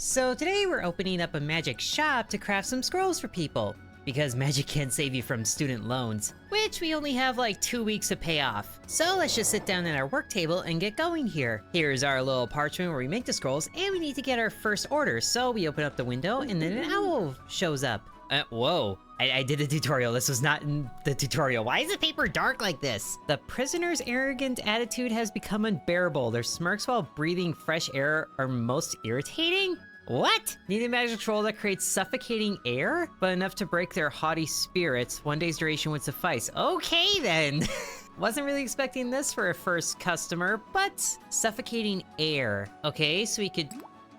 So today we're opening up a magic shop to craft some scrolls for people, because magic can't save you from student loans, which we only have like 2 weeks to pay off. So let's just sit down at our work table and get going here. Here's our little parchment where we make the scrolls, and we need to get our first order. So we open up the window and then an owl shows up. Whoa. I did a tutorial. This was not in the tutorial. Why is the paper dark like this? The prisoner's arrogant attitude has become unbearable. Their smirks while breathing fresh air are most irritating? What? Need a magic scroll that creates suffocating air, but enough to break their haughty spirits. 1 day's duration would suffice. Okay then. Wasn't really expecting this for a first customer, but suffocating air. Okay, so we could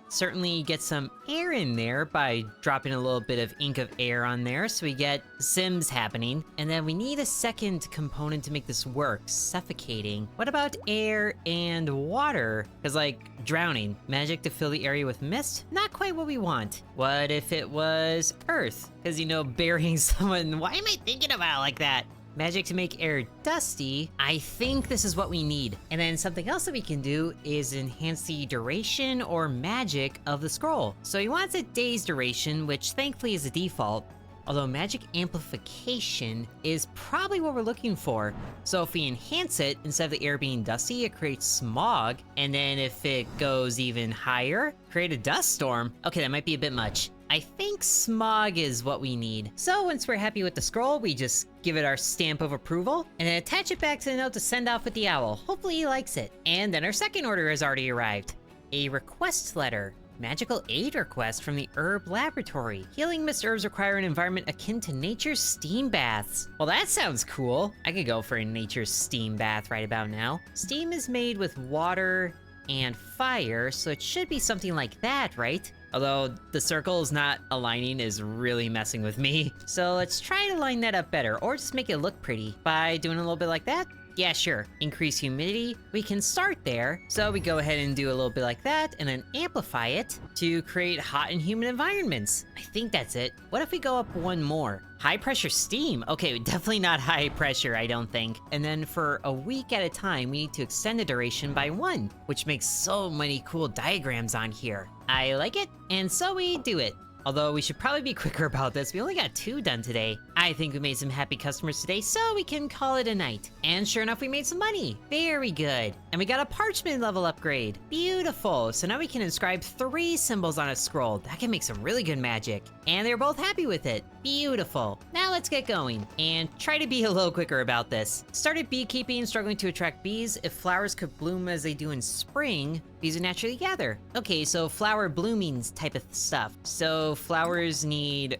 certainly get some air in there by dropping a little bit of ink of air on there, so we get sims happening. And then we need a second component to make this work, suffocating. What about air and water? Because like drowning, magic to fill the area with mist, not quite what we want. What if it was earth? Because you know, burying someone, why am I thinking about it like that? Magic to make air dusty. I think this is what we need. And then something else that we can do is enhance the duration or magic of the scroll. So he wants a day's duration, which thankfully is a default, although magic amplification is probably what we're looking for. So if we enhance it, instead of the air being dusty, it creates smog. And then if it goes even higher, create a dust storm. Okay, that might be a bit much. I think smog is what we need. So once we're happy with the scroll, we just give it our stamp of approval and then attach it back to the note to send off with the owl. Hopefully he likes it. And then our second order has already arrived. A request letter. Magical aid request from the herb laboratory. Healing mist herbs require an environment akin to nature's steam baths. Well, that sounds cool. I could go for a nature's steam bath right about now. Steam is made with water and fire, so it should be something like that, right? Although the circles not aligning is really messing with me. So let's try to line that up better, or just make it look pretty by doing a little bit like that. Yeah, sure. Increase humidity. We can start there. So we go ahead and do a little bit like that and then amplify it to create hot and humid environments. I think that's it. What if we go up one more? High pressure steam. Okay, definitely not high pressure, I don't think. And then for a week at a time, we need to extend the duration by 1, which makes so many cool diagrams on here. I like it, and so we do it. Although we should probably be quicker about this. We only got 2 done today. I think we made some happy customers today, so we can call it a night. And sure enough, we made some money. Very good. And we got a parchment level upgrade. Beautiful. So now we can inscribe 3 symbols on a scroll. That can make some really good magic. And they're both happy with it. Beautiful. Now let's get going and try to be a little quicker about this. Started beekeeping, struggling to attract bees. If flowers could bloom as they do in spring, bees would naturally gather. Okay, so flower blooming type of stuff. So flowers need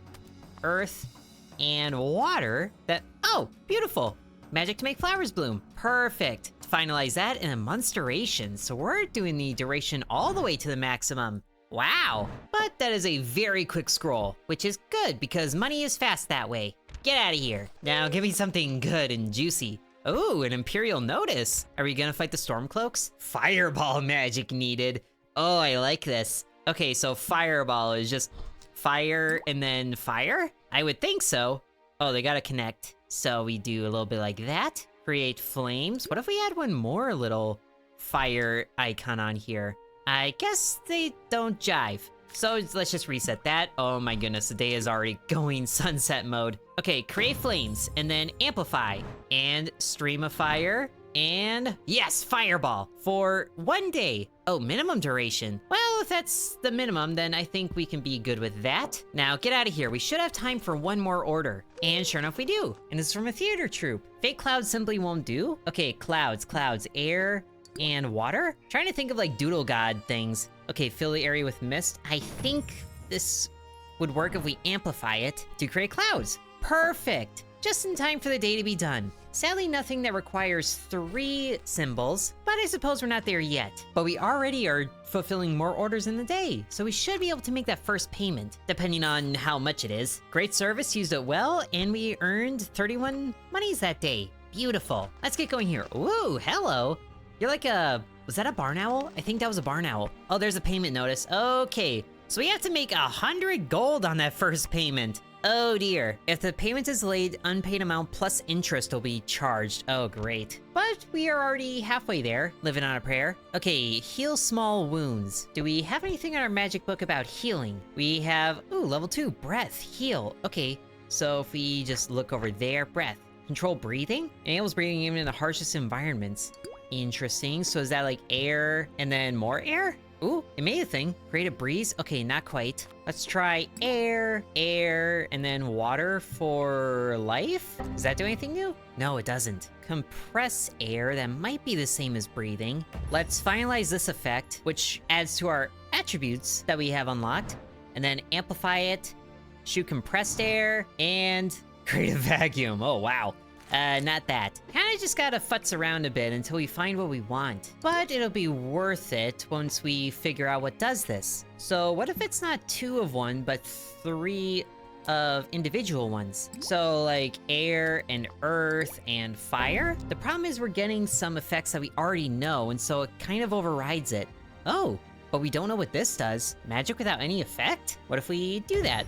earth and water oh, beautiful. Magic to make flowers bloom. Perfect. To finalize that in a month's duration. So we're doing the duration all the way to the maximum. Wow. But that is a very quick scroll, which is good because money is fast that way. Get out of here. Now give me something good and juicy. Oh, an Imperial Notice. Are we gonna fight the Stormcloaks? Fireball magic needed. Oh, I like this. Okay, so Fireball is just fire and then fire? I would think so. Oh, they gotta connect. So we do a little bit like that. Create flames. What if we add one more little fire icon on here? I guess they don't jive. So let's just reset that. Oh my goodness, the day is already going sunset mode. Okay, create flames and then amplify and stream of fire and yes, fireball for 1 day. Oh, minimum duration. Well, if that's the minimum, then I think we can be good with that. Now get out of here. We should have time for 1 more order. And sure enough, we do. And it's from a theater troupe. Fake clouds simply won't do. Okay, clouds, air, and water? Trying to think of like doodle god things. Okay, fill the area with mist. I think this would work if we amplify it to create clouds. Perfect. Just in time for the day to be done. Sadly, nothing that requires 3 symbols, but I suppose we're not there yet. But we already are fulfilling more orders in the day, so we should be able to make that first payment, depending on how much it is. Great service, used it well, and we earned 31 monies that day. Beautiful. Let's get going here. Ooh, hello. You're like was that a barn owl? I think that was a barn owl. Oh, there's a payment notice. Okay, so we have to make 100 gold on that first payment. Oh dear. If the payment is delayed, unpaid amount plus interest will be charged. Oh, great. But we are already halfway there, living on a prayer. Okay, heal small wounds. Do we have anything in our magic book about healing? We have, ooh, level 2, breath, heal. Okay, so if we just look over there, breath. Control breathing? Enables breathing even in the harshest environments. Interesting, so is that like air and then more air? Ooh, it made a thing. Create a breeze? Okay, not quite. Let's try air, air, and then water for life? Does that do anything new? No, it doesn't. Compress air, that might be the same as breathing. Let's finalize this effect, which adds to our attributes that we have unlocked. And then amplify it, shoot compressed air, and create a vacuum. Oh, wow. Not that. Kinda just gotta futz around a bit until we find what we want. But it'll be worth it once we figure out what does this. So what if it's not 2 of one, but 3 of individual ones? So like air and earth and fire? The problem is we're getting some effects that we already know, and so it kind of overrides it. Oh, but we don't know what this does. Magic without any effect? What if we do that?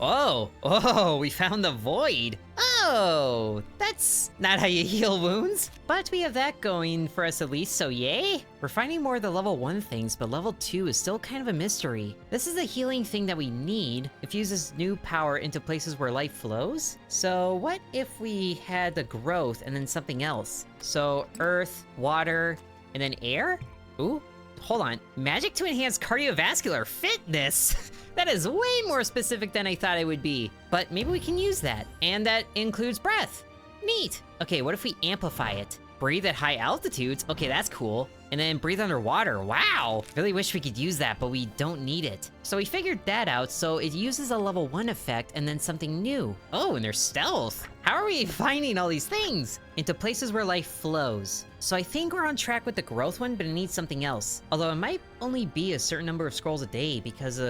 Oh, we found the void. Oh, that's not how you heal wounds. But we have that going for us at least, so yay. We're finding more of the level 1 things, but level 2 is still kind of a mystery. This is a healing thing that we need. Infuses new power into places where life flows. So what if we had the growth and then something else? So earth, water, and then air? Ooh, hold on. Magic to enhance cardiovascular fitness. That is way more specific than I thought it would be. But maybe we can use that. And that includes breath. Neat. Okay, what if we amplify it? Breathe at high altitudes. Okay, that's cool. And then breathe underwater. Wow. Really wish we could use that, but we don't need it. So we figured that out, so it uses a level 1 effect and then something new. Oh, and there's stealth. How are we finding all these things? Into places where life flows. So I think we're on track with the growth one, but it needs something else. Although it might only be a certain number of scrolls a day because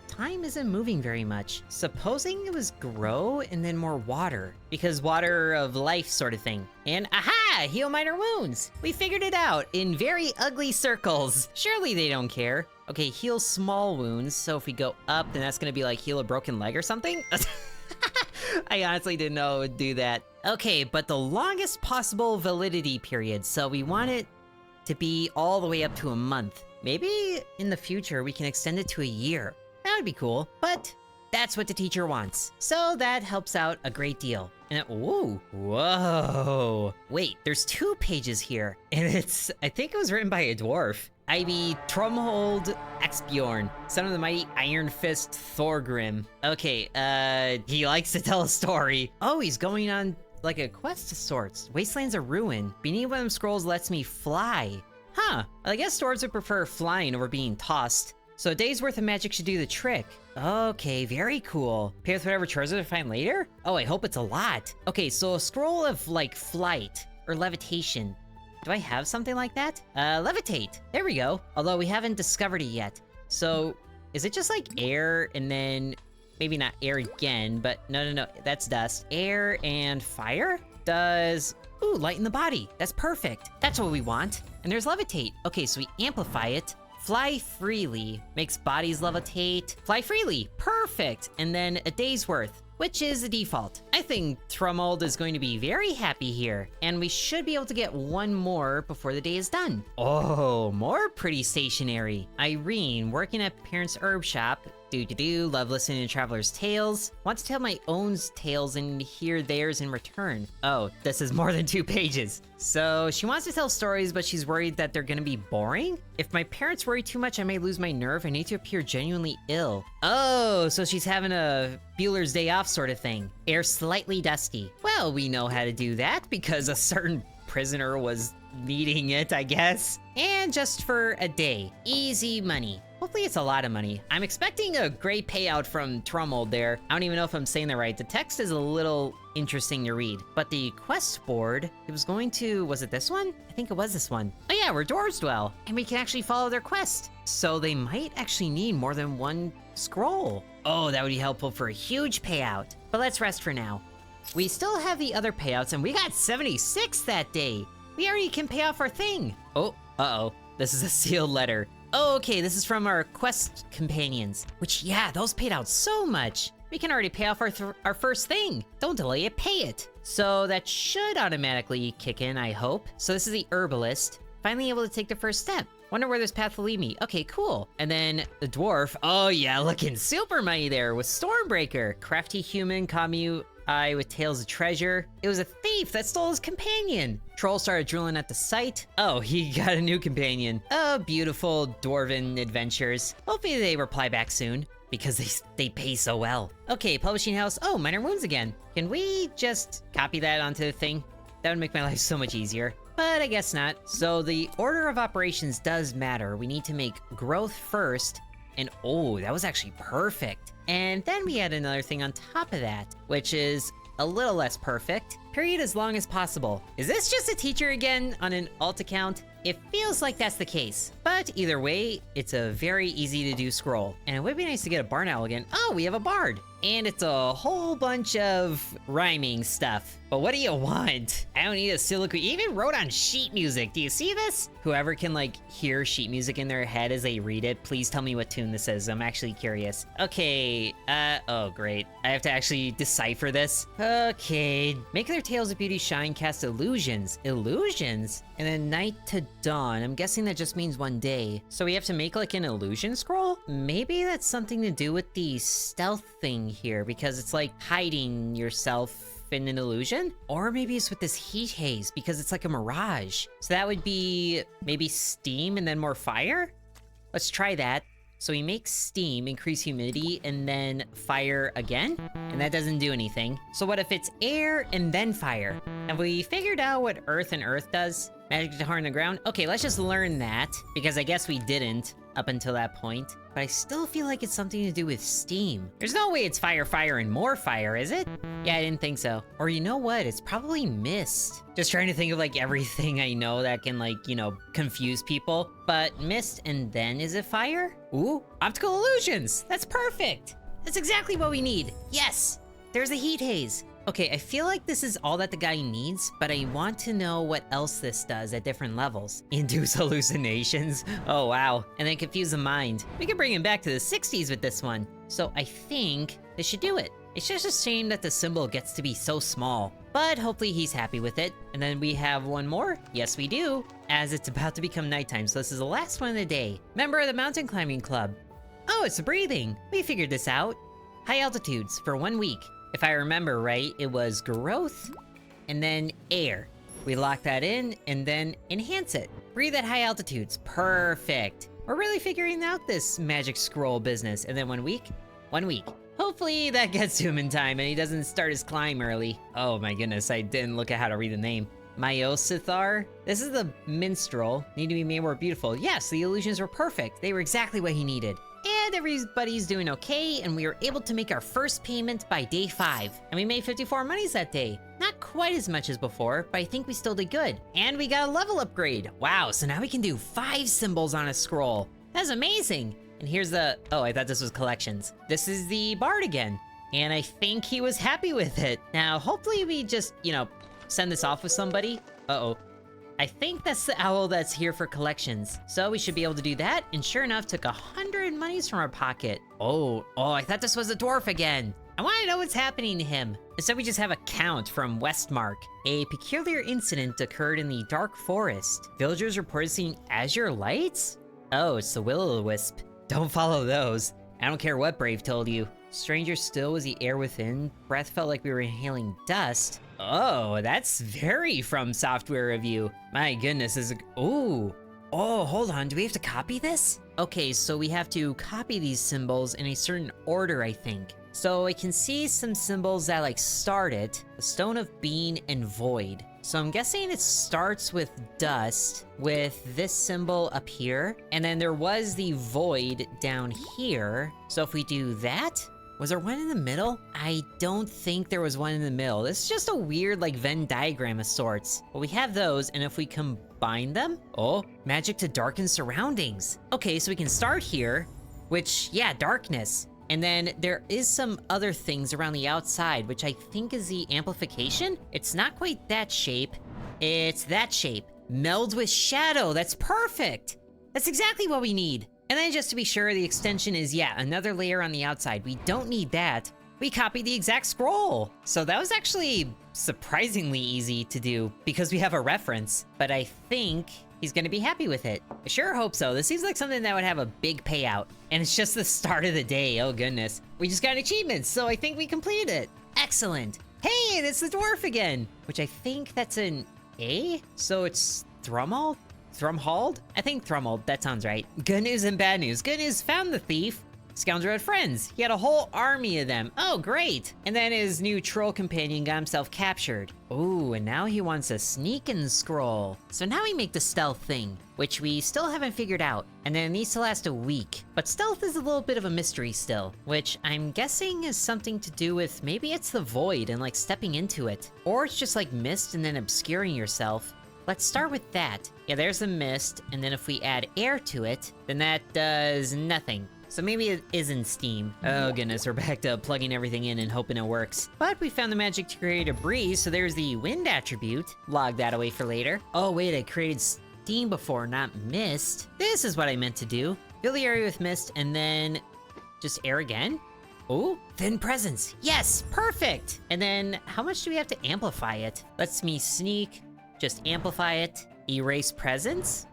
time isn't moving very much. Supposing it was grow and then more water, because water of life sort of thing. And aha, heal minor wounds. We figured it out in very ugly circles. Surely they don't care. Okay, heal small wounds. So if we go up, then that's gonna be like heal a broken leg or something. I honestly didn't know it would do that. Okay, but the longest possible validity period. So we want it to be all the way up to a month. Maybe in the future we can extend it to a year. That would be cool, but that's what the teacher wants. So that helps out a great deal. And ooh, whoa. Wait, there's 2 pages here. And I think it was written by a dwarf. Ivy Tromhold Exbjorn, son of the mighty Iron Fist Thorgrim. Okay, he likes to tell a story. Oh, he's going on like a quest of sorts. Wasteland's a ruin. Beneath one of them scrolls lets me fly. Huh, I guess dwarves would prefer flying over being tossed. So a day's worth of magic should do the trick. Okay, very cool. Pay with whatever treasure to find later? Oh, I hope it's a lot. Okay, so a scroll of like flight or levitation. Do I have something like that? Levitate. There we go. Although we haven't discovered it yet. So is it just like air and then maybe not air again, but no, that's dust. Air and fire does, ooh, lighten the body. That's perfect. That's what we want. And there's levitate. Okay, so we amplify it. Fly freely, makes bodies levitate. Fly freely, perfect. And then a day's worth, which is the default. I think Tromhold is going to be very happy here. And we should be able to get 1 more before the day is done. Oh, more pretty stationery. Irene, working at parents' herb shop. Love listening to travelers' tales. Want to tell my own tales and hear theirs in return. Oh, this is more than 2 pages. So she wants to tell stories, but she's worried that they're gonna be boring? If my parents worry too much, I may lose my nerve. I need to appear genuinely ill. Oh, so she's having a Bueller's Day Off sort of thing. Air slightly dusty. Well, we know how to do that because a certain prisoner was needing it, I guess. And just for a day. Easy money. Hopefully it's a lot of money. I'm expecting a great payout from Tromhold there. I don't even know if I'm saying that right. The text is a little interesting to read. But the quest board, it was going to, was it this one? I think it was this one. Oh yeah, where dwarves dwell. And we can actually follow their quest. So they might actually need more than 1 scroll. Oh, that would be helpful for a huge payout. But let's rest for now. We still have the other payouts and we got 76 that day. We already can pay off our thing. Oh, uh-oh. This is a sealed letter. Oh, okay, this is from our quest companions, which, yeah, those paid out so much. We can already pay off our first thing. Don't delay it, pay it. So that should automatically kick in, I hope. So this is the herbalist. Finally able to take the first step. Wonder where this path will lead me. Okay, cool. And then the dwarf. Oh yeah, looking super mighty there with Stormbreaker. Crafty human, commute eye with tales of treasure. It was a thief that stole his companion. Troll started drilling at the site. Oh, he got a new companion. Oh, beautiful Dwarven adventures. Hopefully they reply back soon, because they pay so well. Okay, publishing house. Oh, minor wounds again. Can we just copy that onto the thing? That would make my life so much easier. But I guess not. So the order of operations does matter. We need to make growth first. And oh, that was actually perfect. And then we had another thing on top of that, which is a little less perfect. Period as long as possible. Is this just a teacher again on an alt account? It feels like that's the case. But either way, it's a very easy to do scroll. And it would be nice to get a barn owl again. Oh, we have a bard. And it's a whole bunch of rhyming stuff. But what do you want? I don't need a soliloquy. Even wrote on sheet music. Do you see this? Whoever can like hear sheet music in their head as they read it, please tell me what tune this is. I'm actually curious. Okay, oh great. I have to actually decipher this. Okay, make their tales of beauty shine, cast illusions. Illusions? And then night to dawn. I'm guessing that just means one day. So we have to make like an illusion scroll? Maybe that's something to do with the stealth thing here, because it's like hiding yourself in an illusion? Or maybe it's with this heat haze because it's like a mirage. So that would be maybe steam and then more fire? Let's try that. So we make steam, increase humidity, and then fire again? And that doesn't do anything. So what if it's air and then fire? Have we figured out what earth and earth does? Magic to harden the ground? Okay, let's just learn that, because I guess we didn't up until that point. But I still feel like it's something to do with steam. There's no way it's fire, fire, and more fire, is it? Yeah, I didn't think so. Or you know what? It's probably mist. Just trying to think of like everything I know that can like, you know, confuse people. But mist and then is it fire? Ooh, optical illusions! That's perfect! That's exactly what we need. Yes! There's a heat haze. Okay, I feel like this is all that the guy needs, but I want to know what else this does at different levels. Induce hallucinations? Oh wow. And then confuse the mind. We can bring him back to the 60s with this one. So I think this should do it. It's just a shame that the symbol gets to be so small, but hopefully he's happy with it. And then we have one more. Yes, we do. As it's about to become nighttime, so this is the last one of the day. Member of the mountain climbing club. Oh, it's breathing. We figured this out. High altitudes for 1 week. If I remember right, it was growth and then air. We lock that in and then enhance it. Breathe at high altitudes. Perfect. We're really figuring out this magic scroll business. And then 1 week? 1 week. Hopefully that gets to him in time and he doesn't start his climb early. Oh my goodness, I didn't look at how to read the name. Myosithar? This is the minstrel. Need to be made more beautiful. Yes, the illusions were perfect. They were exactly what he needed. And everybody's doing okay, and we were able to make our first payment by day 5. And we made 54 monies that day. Not quite as much as before, but I think we still did good. And we got a level upgrade. Wow, so now we can do 5 symbols on a scroll. That's amazing. And here's the, oh, I thought this was collections. This is the bard again. And I think he was happy with it. Now, hopefully we just, you know, send this off with somebody. Uh-oh. I think that's the owl that's here for collections. So we should be able to do that, and sure enough, took 100 monies from our pocket. Oh, I thought this was a dwarf again. I want to know what's happening to him. Instead, we just have a count from Westmark. A peculiar incident occurred in the dark forest. Villagers reported seeing azure lights? Oh, it's the will-o'-the-wisp. Don't follow those. I don't care what Brave told you. Stranger still was the air within. Breath felt like we were inhaling dust. Oh, that's very from software review. My goodness, is ooh. Oh, hold on, do we have to copy this? Okay, so we have to copy these symbols in a certain order, I think. So I can see some symbols that like start it. The Stone of Being and Void. So I'm guessing it starts with dust, with this symbol up here. And then there was the void down here. So if we do that, was there one in the middle? I don't think there was one in the middle. This is just a weird like Venn diagram of sorts. But we have those, and if we combine them, oh, magic to darken surroundings. Okay, so we can start here, which, yeah, darkness. And then there is some other things around the outside, which I think is the amplification. It's not quite that shape. It's that shape. Melds with shadow. That's perfect. That's exactly what we need. And then just to be sure, the extension is, yeah, another layer on the outside. We don't need that. we copied the exact scroll. So that was actually surprisingly easy to do because we have a reference, but I think he's gonna be happy with it. I sure hope so. This seems like something that would have a big payout, and it's just the start of the day. Oh goodness. We just got an achievement, so I think we completed it. Excellent. Hey, it's the dwarf again, which I think that's an A, so it's Thrumald? Thrumhald? I think Thrumald, that sounds right. Good news and bad news. Good news, found the thief. Scoundrel had friends. He had a whole army of them. Oh, great. And then his new troll companion got himself captured. Ooh, and now he wants a sneak and scroll. So now we make the stealth thing, which we still haven't figured out. And then it needs to last a week. But stealth is a little bit of a mystery still, which I'm guessing is something to do with maybe it's the void and like stepping into it. Or it's just like mist and then obscuring yourself. Let's start with that. Yeah, there's the mist, and then if we add air to it, then that does nothing. So maybe it is in Steam. Oh goodness, we're back to plugging everything in and hoping it works. But we found the magic to create a breeze, so there's the wind attribute. Log that away for later. Oh wait, I created steam before, not mist. This is what I meant to do. Fill the area with mist, and then just air again. Oh, thin presence. Yes, perfect. And then how much do we have to amplify it? Lets me sneak, just amplify it, erase presence,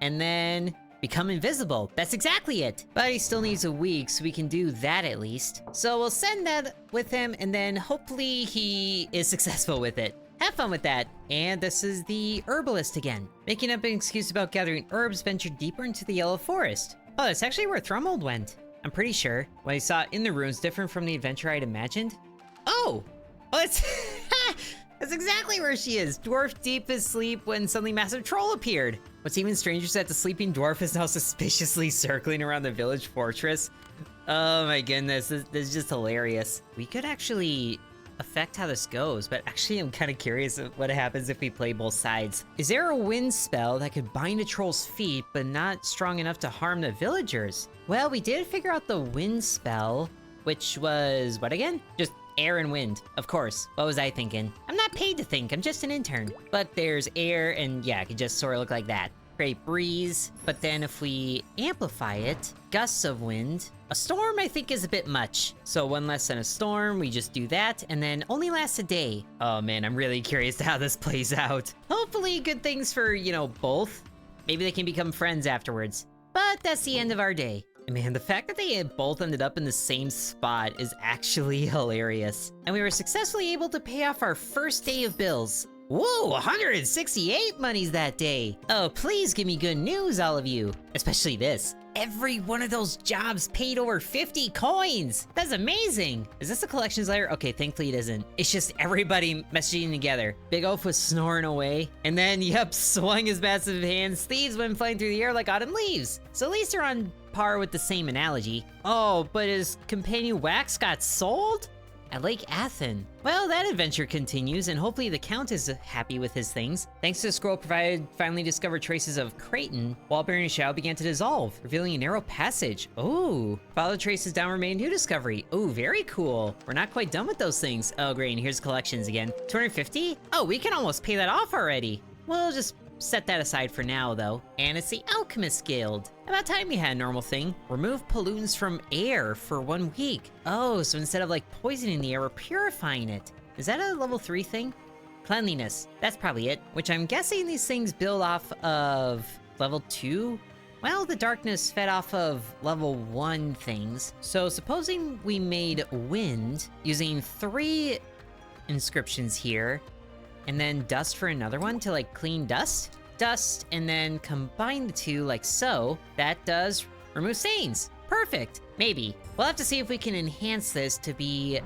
and then become invisible. That's exactly it. But he still needs a week, so we can do that at least. So we'll send that with him, and then hopefully he is successful with it. Have fun with that. And this is the herbalist again. Making up an excuse about gathering herbs, ventured deeper into the yellow forest. Oh, that's actually where Thrumald went. I'm pretty sure. What I saw in the ruins different from the adventure I'd imagined. Oh, it's that's exactly where she is. Dwarf deep asleep when suddenly massive troll appeared. What's even stranger is that the sleeping dwarf is now suspiciously circling around the village fortress. Oh my goodness, this is just hilarious. We could actually affect how this goes, but actually I'm kind of curious of what happens if we play both sides. Is there a wind spell that could bind a troll's feet, but not strong enough to harm the villagers? Well, we did figure out the wind spell, which was, what again? Just air and wind, of course. What was I thinking? I'm not paid to think, I'm just an intern. But there's air, and yeah, it could just sort of look like that. Great breeze, but then if we amplify it, gusts of wind. A storm, I think, is a bit much. So one less than a storm, we just do that, and then only lasts a day. Oh man, I'm really curious to how this plays out. Hopefully good things for, you know, both. Maybe they can become friends afterwards. But that's the end of our day. Man, the fact that they both ended up in the same spot is actually hilarious. And we were successfully able to pay off our first day of bills. Whoa, 168 monies that day. Oh, please give me good news, all of you. Especially this. Every one of those jobs paid over 50 coins. That's amazing. Is this a collections letter? Okay, thankfully it isn't. It's just everybody messaging together. Big Oaf was snoring away. And then, yep, swung his massive hands. Thieves went flying through the air like autumn leaves. So at least they're on par with the same analogy. Oh, but his companion Wax got sold? At Lake Athen. Well, that adventure continues, and hopefully the Count is happy with his things. Thanks to the scroll provided, finally discovered traces of Creighton. Wall-bearing shadow began to dissolve, revealing a narrow passage. Ooh. Follow the traces down, remain new discovery. Ooh, very cool. We're not quite done with those things. Oh, great, and here's collections again. 250? Oh, we can almost pay that off already. We'll just set that aside for now, though. And it's the Alchemist Guild. About time we had a normal thing. Remove pollutants from air for 1 week. Oh, so instead of like poisoning the air, we're purifying it. Is that a level 3 thing? Cleanliness. That's probably it. Which I'm guessing these things build off of level 2? Well, the darkness fed off of level 1 things. So supposing we made wind using 3 inscriptions here, and then dust for another one to like clean dust, and then combine the two like so, that does remove stains. Perfect. Maybe. We'll have to see if we can enhance this to be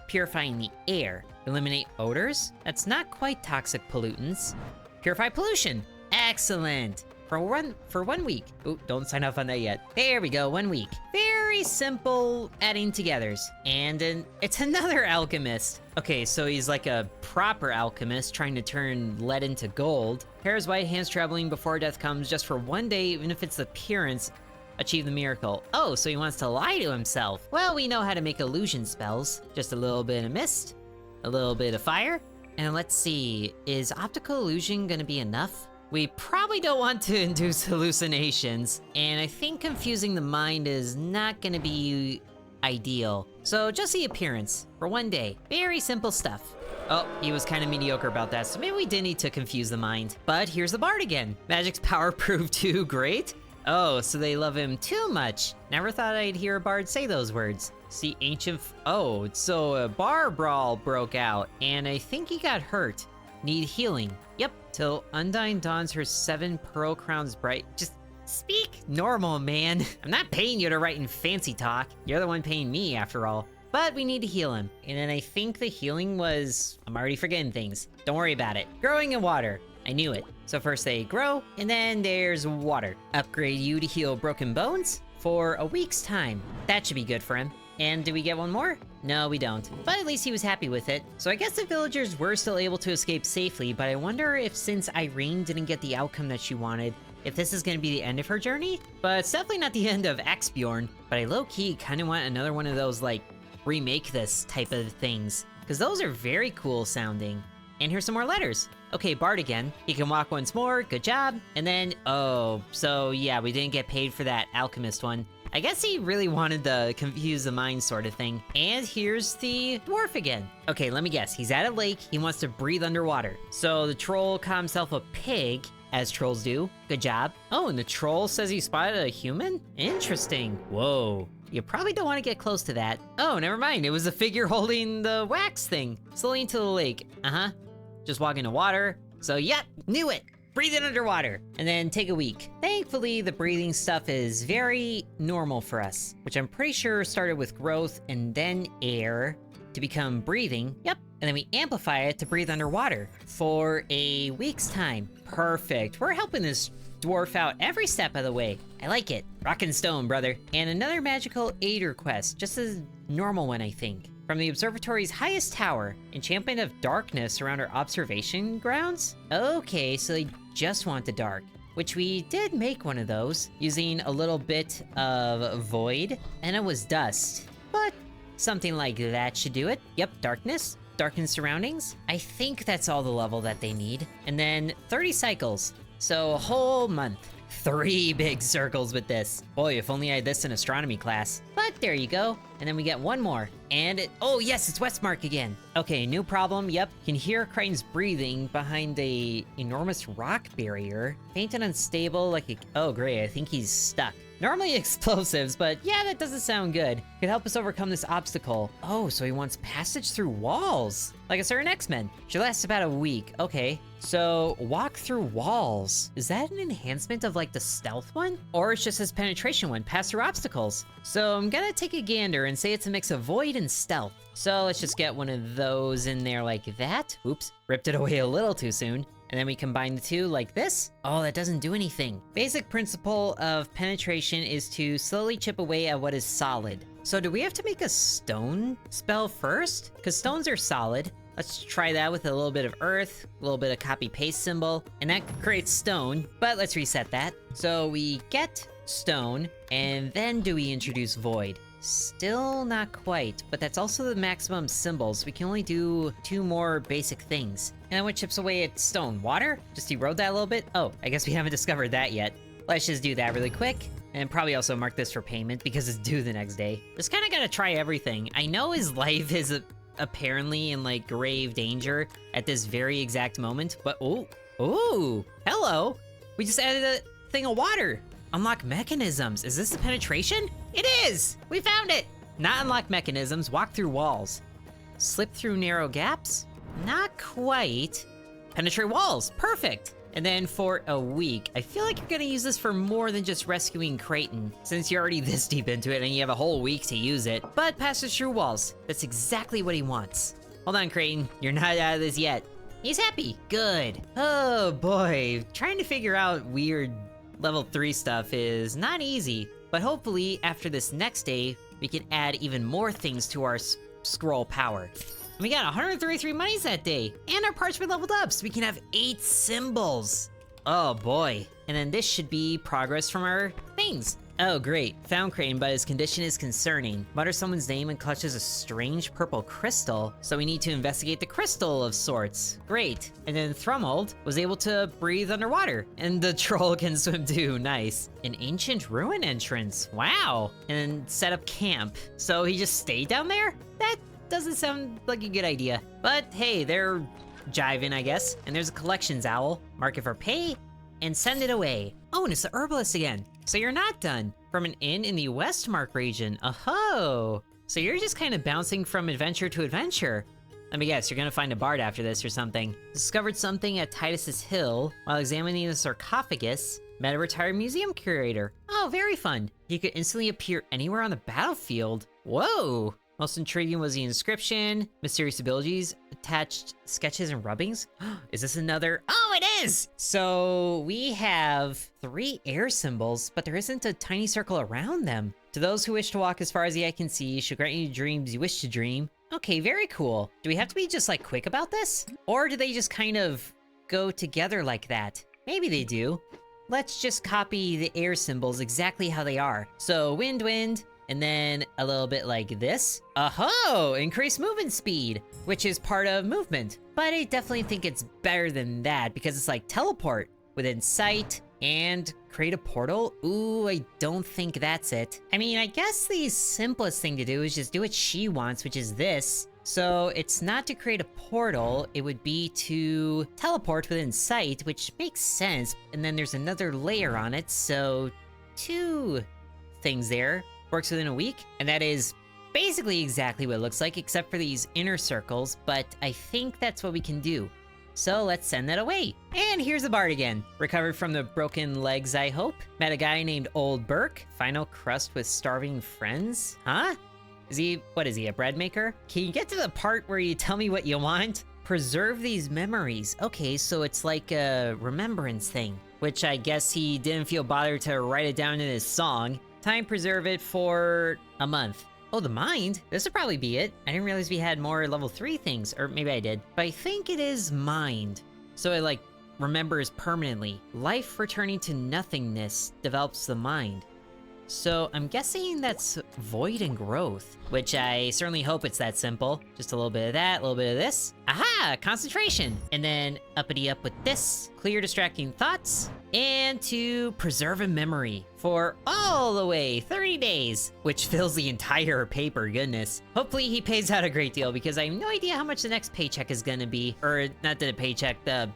purifying the air. Eliminate odors. That's not quite toxic pollutants. Purify pollution. Excellent. For 1 week. Ooh, don't sign off on that yet. There we go, 1 week. Very simple adding togethers. And it's another alchemist. Okay, so he's like a proper alchemist trying to turn lead into gold. Hair is white, hands traveling before death comes just for 1 day, even if it's the appearance. Achieve the miracle. Oh, so he wants to lie to himself. Well, we know how to make illusion spells. Just a little bit of mist, a little bit of fire. And let's see, is optical illusion gonna be enough? We probably don't want to induce hallucinations, and I think confusing the mind is not gonna be ideal. So just the appearance for one day. Very simple stuff. Oh, he was kind of mediocre about that, so maybe we did need to confuse the mind. But here's the bard again. Magic's power proved too great? Oh, so they love him too much. Never thought I'd hear a bard say those words. See, ancient... Oh, so a bar brawl broke out, and I think he got hurt. Need healing. Yep, till Undyne dons her 7 pearl crowns bright. Just speak normal, man. I'm not paying you to write in fancy talk. You're the one paying me, after all. But we need to heal him. And then I think the healing was... I'm already forgetting things. Don't worry about it. Growing in water. I knew it. So first they grow, and then there's water. Upgrade you to heal broken bones for a week's time. That should be good for him. And do we get one more? No, we don't. But at least he was happy with it. So I guess the villagers were still able to escape safely, but I wonder if since Irene didn't get the outcome that she wanted, if this is gonna be the end of her journey? But it's definitely not the end of Axbjorn. But I low-key kinda want another one of those, like, remake this type of things, because those are very cool sounding. And here's some more letters. Okay, Bard again. He can walk once more, good job. And then, oh, so yeah, we didn't get paid for that alchemist one. I guess he really wanted the confuse the mind sort of thing. And here's the dwarf again. Okay, let me guess. He's at a lake. He wants to breathe underwater. So the troll caught himself a pig, as trolls do. Good job. Oh, and the troll says he spotted a human? Interesting. Whoa. You probably don't want to get close to that. Oh, never mind. It was a figure holding the wax thing. Slowly into the lake. Uh-huh. Just walk into water. So, yep, knew it. Breathe it underwater. And then take a week. Thankfully, the breathing stuff is very normal for us, which I'm pretty sure started with growth and then air to become breathing. Yep. And then we amplify it to breathe underwater for a week's time. Perfect. We're helping this dwarf out every step of the way. I like it. Rock and stone, brother. And another magical aid request, just a normal one, I think. From the observatory's highest tower, enchantment of darkness around our observation grounds? Okay, so they just want the dark, which we did make one of those using a little bit of void, and it was dust. But something like that should do it. Yep, darkness. Darkened surroundings. I think that's all the level that they need. And then 30 cycles. So a whole month. 3 big circles with this. Boy, if only I had this in astronomy class. But there you go. And then we get one more. And it, oh yes, it's Westmark again. Okay, new problem, yep. Can hear Crichton's breathing behind a enormous rock barrier. Faint and unstable like a, oh great, I think he's stuck. Normally explosives, but yeah, that doesn't sound good. Could help us overcome this obstacle. Oh, so he wants passage through walls. Like a certain X-Men. Should last about a week. Okay, so walk through walls. Is that an enhancement of like the stealth one? Or it's just his penetration one, pass through obstacles. So I'm gonna take a gander and say it's a mix of void and stealth. So let's just get one of those in there like that. Oops, ripped it away a little too soon. And then we combine the two like this. Oh, that doesn't do anything. Basic principle of penetration is to slowly chip away at what is solid. So do we have to make a stone spell first? Because stones are solid. Let's try that with a little bit of earth, a little bit of copy paste symbol, and that creates stone, but let's reset that. So we get stone, and then do we introduce void? Still not quite, but that's also the maximum symbols. We can only do 2 more basic things. And then what chips away at stone? Water? Just erode that a little bit? Oh, I guess we haven't discovered that yet. Let's just do that really quick. And probably also mark this for payment because it's due the next day. Just kind of gotta try everything. I know his life is apparently in like grave danger at this very exact moment, but oh, hello. We just added a thing of water. Unlock mechanisms. Is this the penetration? It is! We found it! Not unlock mechanisms, walk through walls. Slip through narrow gaps? Not quite. Penetrate walls, perfect! And then for a week, I feel like you're gonna use this for more than just rescuing Crichton, since you're already this deep into it and you have a whole week to use it. But passage through walls, that's exactly what he wants. Hold on, Crichton, you're not out of this yet. He's happy, good. Oh boy, trying to figure out weird level 3 stuff is not easy, but hopefully after this next day, we can add even more things to our scroll power. And we got 133 monies that day, and our parchment leveled up, so we can have 8 symbols. Oh boy. And then this should be progress from our things. Oh great, found Crane, but his condition is concerning. Mutters someone's name and clutches a strange purple crystal, so we need to investigate the crystal of sorts. Great. And then Thrumold was able to breathe underwater, and the troll can swim too, nice. An ancient ruin entrance, wow. And then set up camp, so he just stayed down there? That doesn't sound like a good idea. But hey, they're jiving, I guess. And there's a collections owl, mark it for pay, and send it away. Oh, and it's the herbalist again. So you're not done. From an inn in the Westmark region. Oh, so you're just kind of bouncing from adventure to adventure. Let me guess, you're gonna find a bard after this or something. Discovered something at Titus's Hill while examining the sarcophagus. Met a retired museum curator. Oh, very fun. He could instantly appear anywhere on the battlefield. Whoa. Most intriguing was the inscription, mysterious abilities, attached sketches and rubbings. Is this another? Oh, it is! So we have 3 air symbols, but there isn't a tiny circle around them. To those who wish to walk as far as the eye can see, should grant you dreams you wish to dream. Okay, very cool. Do we have to be just like quick about this? Or do they just kind of go together like that? Maybe they do. Let's just copy the air symbols exactly how they are. So wind, wind, and then a little bit like this. Oh, increased movement speed, which is part of movement. But I definitely think it's better than that because it's like teleport within sight and create a portal. Ooh, I don't think that's it. I mean, I guess the simplest thing to do is just do what she wants, which is this. So it's not to create a portal, it would be to teleport within sight, which makes sense. And then there's another layer on it, so 2 things there. Works within a week, and that is basically exactly what it looks like, except for these inner circles, but I think that's what we can do. So let's send that away. And here's the bard again. Recovered from the broken legs, I hope. Met a guy named Old Burke. Final crust with starving friends? Huh? What is he, a bread maker? Can you get to the part where you tell me what you want? Preserve these memories. Okay, so it's like a remembrance thing, which I guess he didn't feel bothered to write it down in his song. Time preserve it for a month. Oh, the mind? This would probably be it. I didn't realize we had more level 3 things, or maybe I did. But I think it is mind. So it like remembers permanently. Life returning to nothingness develops the mind. So I'm guessing that's void and growth, which I certainly hope it's that simple. Just a little bit of that, a little bit of this. Aha, concentration. And then uppity up with this, clear distracting thoughts, and to preserve a memory for all the way 30 days, which fills the entire paper, goodness. Hopefully he pays out a great deal because I have no idea how much the next paycheck is gonna be. Or not the paycheck, the,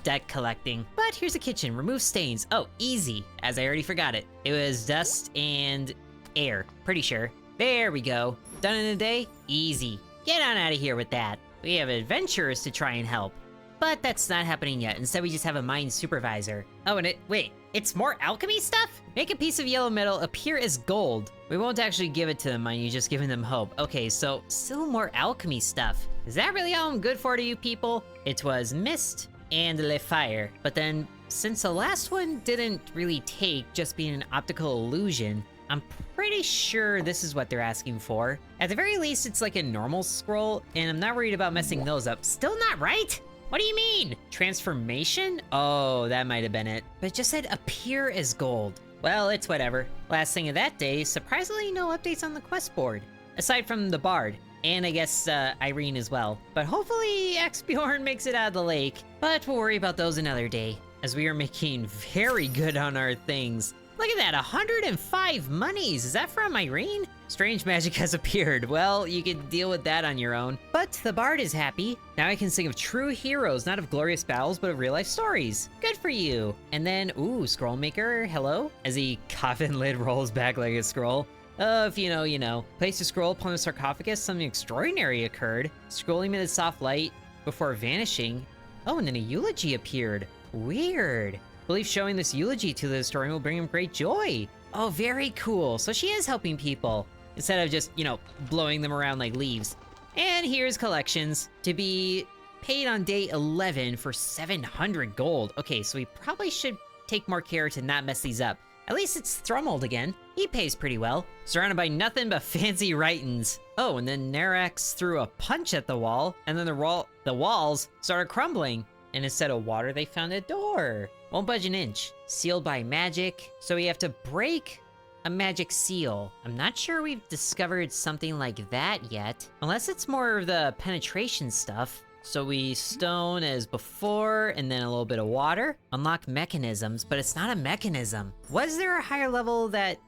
debt collecting. But here's a kitchen, remove stains. Oh, easy, as I already forgot it. It was dust and air, pretty sure. There we go. Done in a day? Easy. Get on out of here with that. We have adventurers to try and help. But that's not happening yet. Instead, we just have a mine supervisor. Oh, and wait, it's more alchemy stuff? Make a piece of yellow metal appear as gold. We won't actually give it to them, mind you, just giving them hope. Okay, so still more alchemy stuff. Is that really all I'm good for to you people? It was mist and le fire. But then, since the last one didn't really take, just being an optical illusion, I'm pretty sure this is what they're asking for. At the very least, it's like a normal scroll, and I'm not worried about messing those up. Still not right? What do you mean? Transformation? Oh, that might have been it. But it just said appear as gold. Well, it's whatever. Last thing of that day, surprisingly no updates on the quest board. Aside from the bard, and I guess Irene as well. But hopefully Exbjorn makes it out of the lake. But we'll worry about those another day, as we are making very good on our things. Look at that, 105 monies. Is that from Irene? Strange magic has appeared. Well, you can deal with that on your own. But the bard is happy. Now I can sing of true heroes, not of glorious battles, but of real life stories. Good for you. And then, ooh, scroll maker, hello? As the coffin lid rolls back like a scroll. If you know, you know. Place a scroll upon the sarcophagus, something extraordinary occurred. Scrolling emitted soft light before vanishing. Oh, and then a eulogy appeared. Weird. Belief showing this eulogy to the historian will bring him great joy. Oh, very cool. So she is helping people instead of just, blowing them around like leaves. And here's collections to be paid on day 11 for 700 gold. Okay, so we probably should take more care to not mess these up. At least it's Thrumold again. He pays pretty well. Surrounded by nothing but fancy writings. Oh, and then Nerax threw a punch at the wall, and then the walls started crumbling. And instead of water, they found a door. Won't budge an inch. Sealed by magic. So we have to break a magic seal. I'm not sure we've discovered something like that yet, unless it's more of the penetration stuff. So we stone as before, and then a little bit of water. Unlock mechanisms, but it's not a mechanism. Was there a higher level that...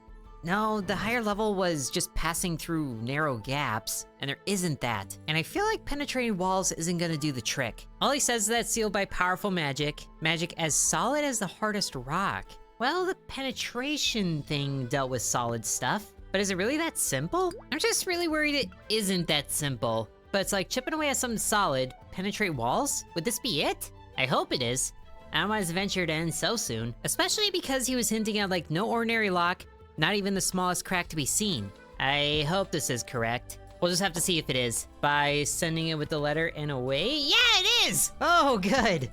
No, the higher level was just passing through narrow gaps, and there isn't that. And I feel like penetrating walls isn't gonna do the trick. All he says is that sealed by powerful magic, magic as solid as the hardest rock. Well, the penetration thing dealt with solid stuff, but is it really that simple? I'm just really worried it isn't that simple. But it's like chipping away at something solid, penetrate walls? Would this be it? I hope it is. I don't want his adventure to end so soon, especially because he was hinting at like no ordinary lock, not even the smallest crack to be seen. I hope this is correct. We'll just have to see if it is by sending it with the letter and away. Yeah, it is! Oh, good.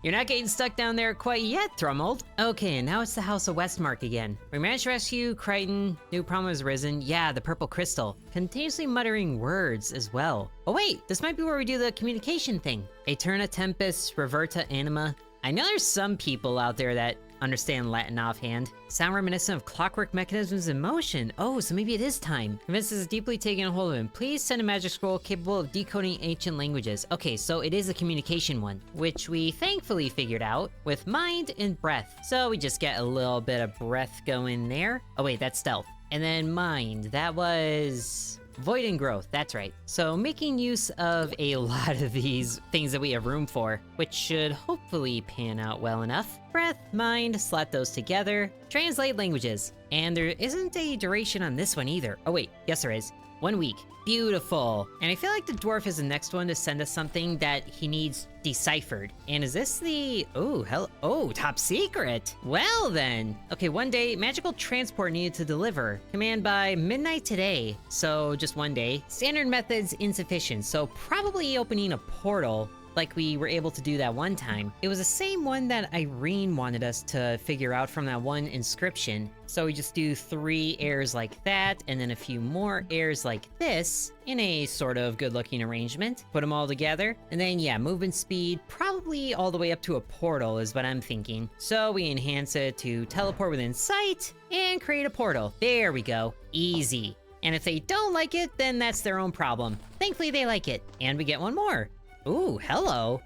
You're not getting stuck down there quite yet, Thrumold. Okay, and now it's the House of Westmark again. We managed to rescue Crichton, new problem has arisen. Yeah, the purple crystal. Continuously muttering words as well. Oh wait, this might be where we do the communication thing. Aeterna Tempus, Reverta Anima. I know there's some people out there that understand Latin offhand. Sound reminiscent of clockwork mechanisms in motion. Oh, so maybe it is time. Vince is deeply taking a hold of him. Please send a magic scroll capable of decoding ancient languages. Okay, so it is a communication one, which we thankfully figured out with mind and breath. So we just get a little bit of breath going there. Oh wait, that's stealth. And then mind, that was... Void and growth, that's right. So making use of a lot of these things that we have room for, which should hopefully pan out well enough. Breath, mind, slot those together. Translate languages. And there isn't a duration on this one either. Oh wait, yes there is. 1 week. Beautiful. And I feel like the dwarf is the next one to send us something that he needs deciphered. And is this the... Oh, hell... Oh, top secret. Well then. Okay, one day, magical transport needed to deliver. Command by midnight today. So just 1 day. Standard methods insufficient. So probably opening a portal like we were able to do that one time. It was the same one that Irene wanted us to figure out from that one inscription. So we just do 3 airs like that, and then a few more airs like this, in a sort of good-looking arrangement. Put them all together, and then yeah, movement speed, probably all the way up to a portal is what I'm thinking. So we enhance it to teleport within sight, and create a portal. There we go. Easy. And if they don't like it, then that's their own problem. Thankfully they like it. And we get one more. Ooh, hello.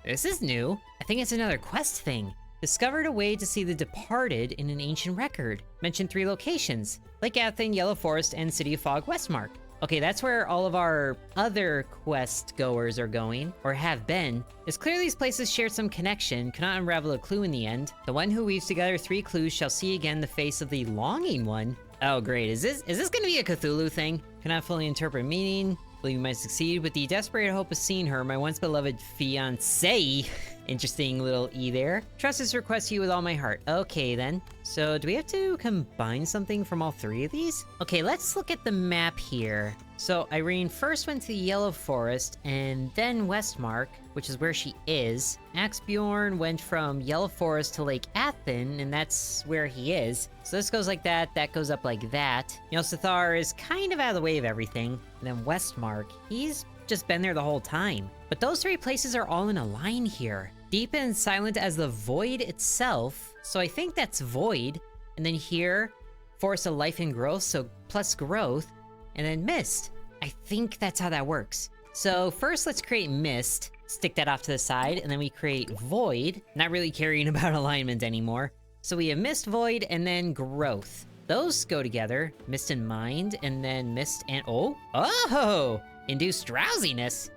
This is new. I think it's another quest thing. Discovered a way to see the departed in an ancient record. Mentioned 3 locations. Lake Athen, Yellow Forest, and City of Fog, Westmark. Okay, that's where all of our other quest goers are going, or have been. It's clear these places share some connection, cannot unravel a clue in the end. The one who weaves together 3 clues shall see again the face of the longing one. Oh great, is this gonna be a Cthulhu thing? Cannot fully interpret meaning. Believe we might succeed. With the desperate hope of seeing her, my once beloved fiancée. Interesting little E there. Trust this request to you with all my heart. Okay then. So do we have to combine something from all 3 of these? Okay, let's look at the map here. So Irene first went to the Yellow Forest and then Westmark, which is where she is. Axbjorn went from Yellow Forest to Lake Athen, and that's where he is. So this goes like that goes up like that. Yosithar is kind of out of the way of everything. And then Westmark, he's just been there the whole time. But those 3 places are all in a line here. Deep and silent as the void itself. So I think that's void. And then here, force of life and growth, so plus growth. And then mist. I think that's how that works. So first let's create mist. Stick that off to the side, and then we create void. Not really caring about alignment anymore. So we have mist, void, and then growth. Those go together. Mist and mind, and then mist and... Oh! Induced drowsiness?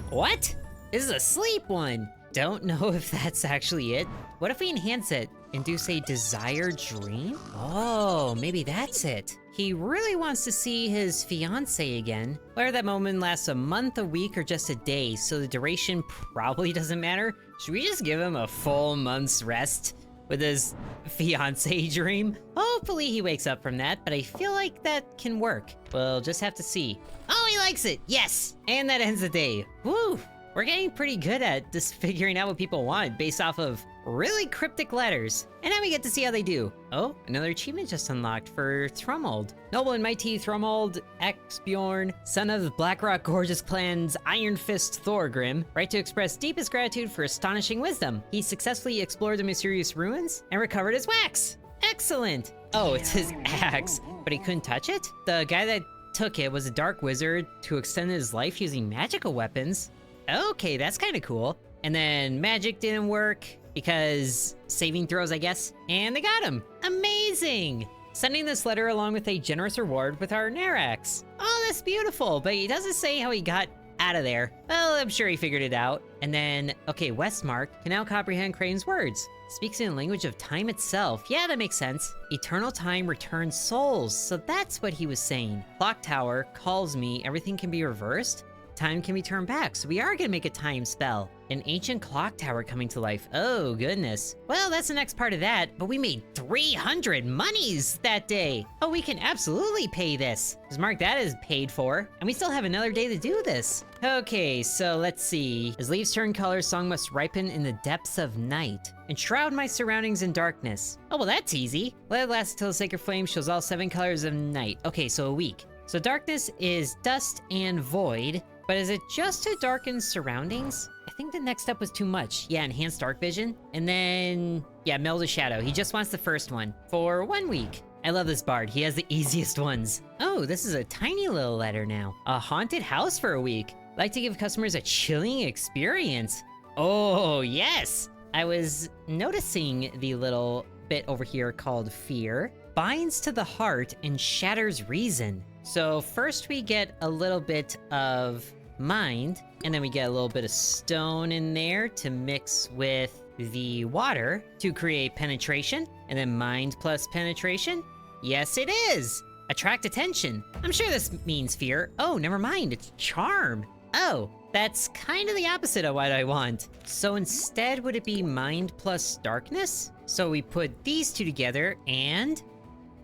What? This is a sleep one. Don't know if that's actually it. What if we enhance it? Induce a desired dream? Oh, maybe that's it. He really wants to see his fiancée again. Whether that moment lasts a month, a week, or just a day, so the duration probably doesn't matter. Should we just give him a full month's rest with his fiancé dream? Hopefully he wakes up from that, but I feel like that can work. We'll just have to see. Oh, he likes it! Yes! And that ends the day. Woo! We're getting pretty good at just figuring out what people want based off of really cryptic letters. And now we get to see how they do. Oh, another achievement just unlocked for Thrumold. Noble and mighty Thrumold Axbjorn, son of Blackrock Gorgeous Clan's Iron Fist Thorgrim, right to express deepest gratitude for astonishing wisdom. He successfully explored the mysterious ruins and recovered his wax. Excellent! Oh, it's his axe, but he couldn't touch it? The guy that took it was a dark wizard who extended his life using magical weapons. Okay, that's kind of cool. And then magic didn't work because saving throws, I guess, and they got him. Amazing! Sending this letter along with a generous reward with our Narax. Oh, that's beautiful, but he doesn't say how he got out of there. Well, I'm sure he figured it out. And then, okay, Westmark can now comprehend Crane's words. Speaks in the language of time itself. Yeah, that makes sense. Eternal time returns souls, so that's what he was saying. Clock Tower calls me, everything can be reversed. Time can be turned back, so we are gonna make a time spell. An ancient clock tower coming to life. Oh, goodness. Well, that's the next part of that, but we made 300 monies that day. Oh, we can absolutely pay this. Just mark that as paid for, and we still have another day to do this. Okay, so let's see. As leaves turn color, song must ripen in the depths of night. Enshroud my surroundings in darkness. Oh, well, that's easy. Let it last until the sacred flame shows all 7 colors of night. Okay, so a week. So darkness is dust and void. But is it just to darken surroundings? I think the next step was too much. Yeah, enhanced dark vision. And then, yeah, meld to shadow. He just wants the first one for 1 week. I love this bard. He has the easiest ones. Oh, this is a tiny little letter now. A haunted house for a week. Like to give customers a chilling experience. Oh, yes. I was noticing the little bit over here called fear. Binds to the heart and shatters reason. So first we get a little bit of mind, and then we get a little bit of stone in there to mix with the water to create penetration, and then mind plus penetration. Yes, it is! Attract attention. I'm sure this means fear. Oh, never mind, it's charm. Oh, that's kind of the opposite of what I want. So instead, would it be mind plus darkness? So we put these two together and...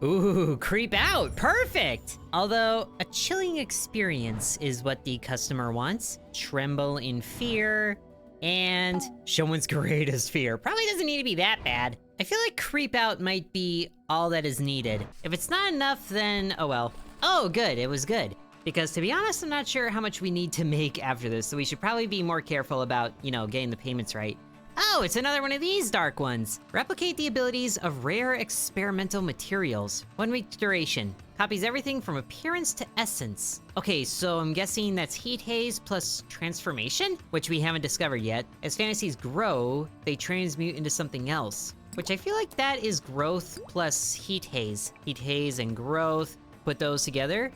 ooh, creep out, perfect! Although, a chilling experience is what the customer wants. Tremble in fear, and show one's greatest fear. Probably doesn't need to be that bad. I feel like creep out might be all that is needed. If it's not enough, then, oh well. Oh, good, it was good. Because to be honest, I'm not sure how much we need to make after this, so we should probably be more careful about, you know, getting the payments right. Oh, it's another one of these dark ones. Replicate the abilities of rare experimental materials. 1 week duration. Copies everything from appearance to essence. Okay, so I'm guessing that's heat haze plus transformation, which we haven't discovered yet. As fantasies grow, they transmute into something else, which I feel like that is growth plus heat haze. Heat haze and growth, put those together,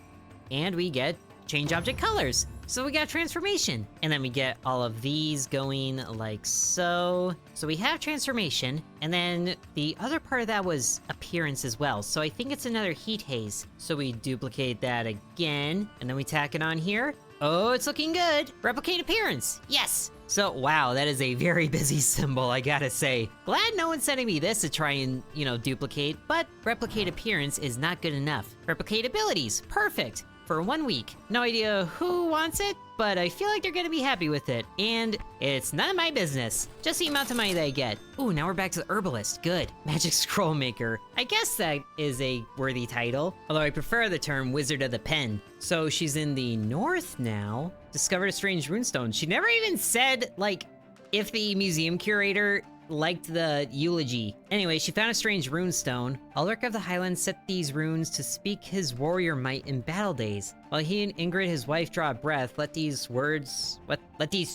and we get change object colors. So we got transformation, and then we get all of these going like so. So we have transformation, and then the other part of that was appearance as well. So I think it's another heat haze. So we duplicate that again, and then we tack it on here. Oh, it's looking good. Replicate appearance, yes. So, wow, that is a very busy symbol, I gotta say. Glad no one's sending me this to try and, you know, duplicate, but replicate appearance is not good enough. Replicate abilities, perfect. For 1 week. No idea who wants it, but I feel like they're gonna be happy with it. And it's none of my business. Just the amount of money they get. Ooh, now we're back to the herbalist. Good. Magic scroll maker. I guess that is a worthy title, although I prefer the term wizard of the pen. So she's in the north now. Discovered a strange runestone. She never even said, like, if the museum curator liked the eulogy. Anyway, she found a strange runestone. Ulrich of the Highlands set these runes to speak his warrior might in battle days. While he and Ingrid, his wife, draw a breath, let these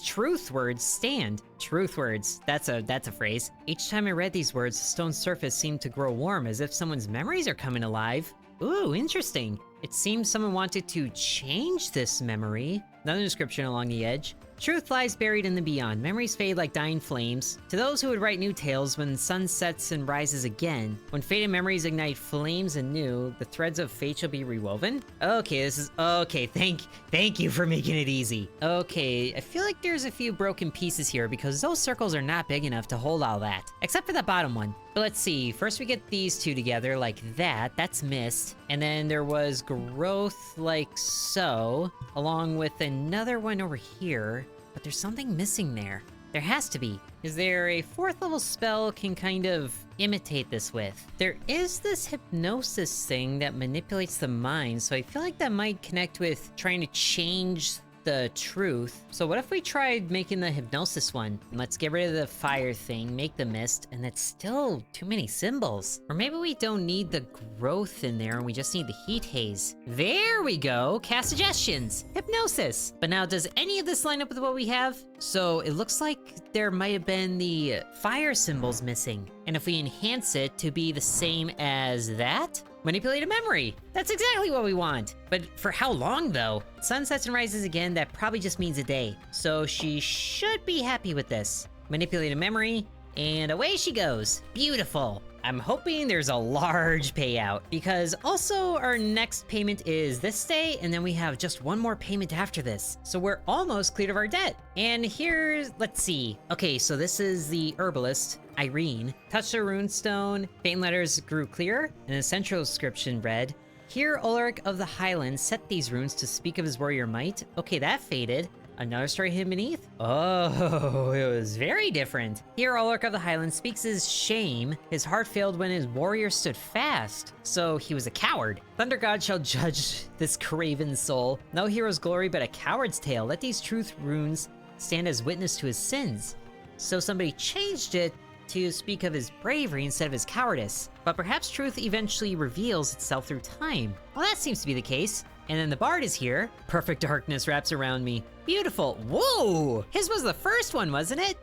truth words stand. Truth words, that's a phrase. Each time I read these words, the stone's surface seemed to grow warm, as if someone's memories are coming alive. Ooh, interesting. It seems someone wanted to change this memory. Another description along the edge. Truth lies buried in the beyond. Memories fade like dying flames. To those who would write new tales when the sun sets and rises again, when faded memories ignite flames anew, the threads of fate shall be rewoven. Okay, this is okay. Thank you for making it easy. Okay, I feel like there's a few broken pieces here because those circles are not big enough to hold all that, except for the bottom one. But let's see. First, we get these two together like that. That's missed. And then there was growth like so, along with another one over here. But there's something missing there. There has to be. Is there a 4th level spell can kind of imitate this with? There is this hypnosis thing that manipulates the mind, so I feel like that might connect with trying to change the truth. So what if we tried making the hypnosis one? Let's get rid of the fire thing, make the mist, and that's still too many symbols. Or maybe we don't need the growth in there and we just need the heat haze. There we go, cast suggestions, hypnosis. But now does any of this line up with what we have? So it looks like there might have been the fire symbols missing. And if we enhance it to be the same as that, manipulate a memory. That's exactly what we want. But for how long though? Sun sets and rises again, that probably just means a day. So she should be happy with this. Manipulate a memory, and away she goes. Beautiful. I'm hoping there's a large payout, because also our next payment is this day, and then we have just one more payment after this. So we're almost cleared of our debt. And here's, let's see. Okay, so this is the herbalist, Irene. Touched her runestone, faint letters grew clear, and the central inscription read, "Here Ulrich of the Highlands set these runes to speak of his warrior might." Okay, that faded. Another story hidden beneath? Oh, it was very different. Here Ulrich of the Highlands speaks his shame. His heart failed when his warrior stood fast, so he was a coward. Thunder God shall judge this craven soul. No hero's glory but a coward's tale. Let these truth runes stand as witness to his sins. So somebody changed it to speak of his bravery instead of his cowardice. But perhaps truth eventually reveals itself through time. Well, that seems to be the case. And then the bard is here. Perfect darkness wraps around me. Beautiful. Whoa! His was the first one, wasn't it?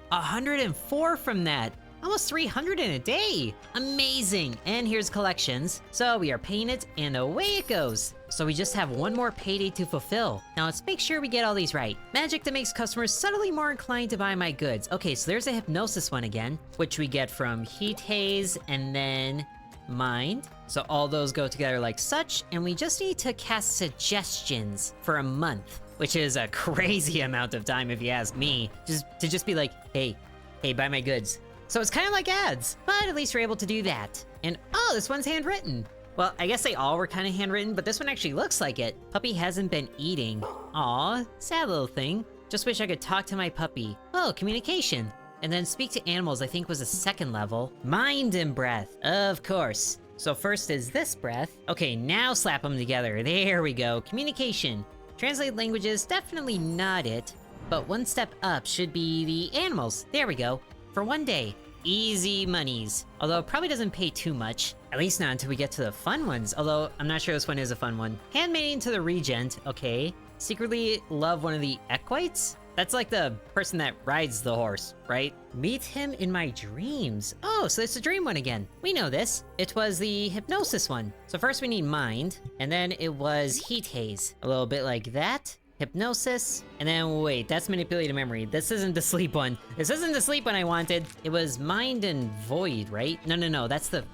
104 from that. Almost 300 in a day. Amazing. And here's collections. So we are paying it, and away it goes. So we just have one more payday to fulfill. Now let's make sure we get all these right. Magic that makes customers subtly more inclined to buy my goods. Okay, so there's a hypnosis one again, which we get from heat haze and then mind. So all those go together like such, and we just need to cast suggestions for a month, which is a crazy amount of time if you ask me. Just be like, hey, buy my goods. So it's kind of like ads, but at least we're able to do that. And oh, this one's handwritten. Well, I guess they all were kind of handwritten, but this one actually looks like it. Puppy hasn't been eating. Aw, sad little thing. Just wish I could talk to my puppy. Oh, communication. And then speak to animals, I think was a second level. Mind and breath, of course. So first is this breath. Okay, now slap them together. There we go, communication. Translate languages, definitely not it. But one step up should be the animals. There we go. For one day, easy monies. Although it probably doesn't pay too much. At least not until we get to the fun ones. Although, I'm not sure this one is a fun one. Handmaiding to the regent, okay. Secretly love one of the equites? That's like the person that rides the horse, right? Meet him in my dreams. Oh, so it's a dream one again. We know this. It was the hypnosis one. So first we need mind, and then it was heat haze. A little bit like that. Hypnosis, and then wait, that's manipulated memory. This isn't the sleep one. This isn't the sleep one I wanted. It was mind and void, right? No, that's the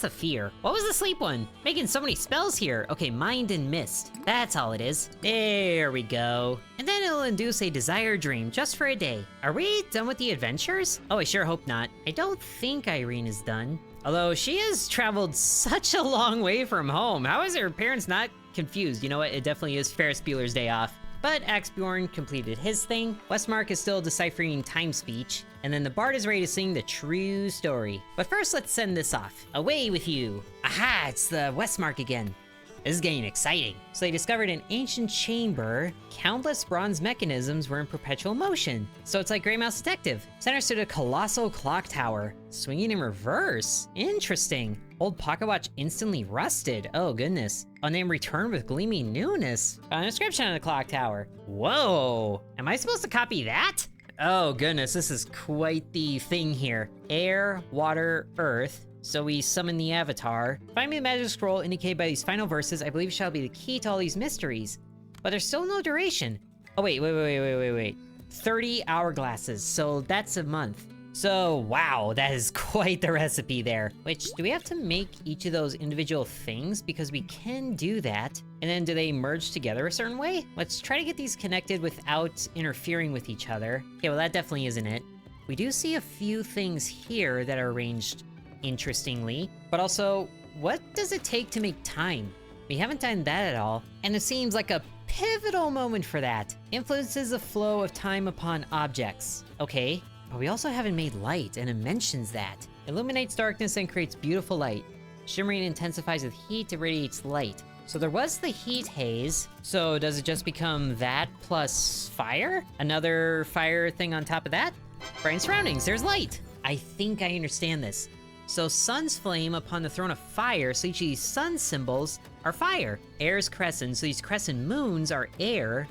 fear. What was the sleep one? Making so many spells here. Okay, mind and mist. That's all it is. There we go. And then it'll induce a desire dream just for a day. Are we done with the adventures? Oh, I sure hope not. I don't think Irene is done. Although she has traveled such a long way from home. How is her parents not confused? You know what? It definitely is Ferris Bueller's Day Off. But Axbjorn completed his thing. Westmark is still deciphering time speech. And then the bard is ready to sing the true story. But first, let's send this off. Away with you. Aha, it's the Westmark again. This is getting exciting. So they discovered an ancient chamber. Countless bronze mechanisms were in perpetual motion. So it's like Grey Mouse Detective. Center stood a colossal clock tower, swinging in reverse. Interesting. Old pocket watch instantly rusted. Oh goodness. Unnamed returned with gleaming newness. An inscription on the clock tower. Whoa. Am I supposed to copy that? Oh goodness, this is quite the thing here. Air, water, earth. So we summon the avatar. Find me the magic scroll indicated by these final verses, I believe shall be the key to all these mysteries. But there's still no duration. Oh wait. 30 hourglasses, so that's a month. So wow, that is quite the recipe there. Which, do we have to make each of those individual things? Because we can do that. And then do they merge together a certain way? Let's try to get these connected without interfering with each other. Okay, well that definitely isn't it. We do see a few things here that are arranged interestingly, but also, what does it take to make time? We haven't done that at all, and it seems like a pivotal moment for that. Influences the flow of time upon objects. Okay, but we also haven't made light, and it mentions that. Illuminates darkness and creates beautiful light. Shimmering intensifies with heat, it radiates light. So there was the heat haze. So does it just become that plus fire? Another fire thing on top of that? Bright surroundings, there's light. I think I understand this. So sun's flame upon the throne of fire, so each of these sun symbols are fire. Air's crescent, so these crescent moons are air.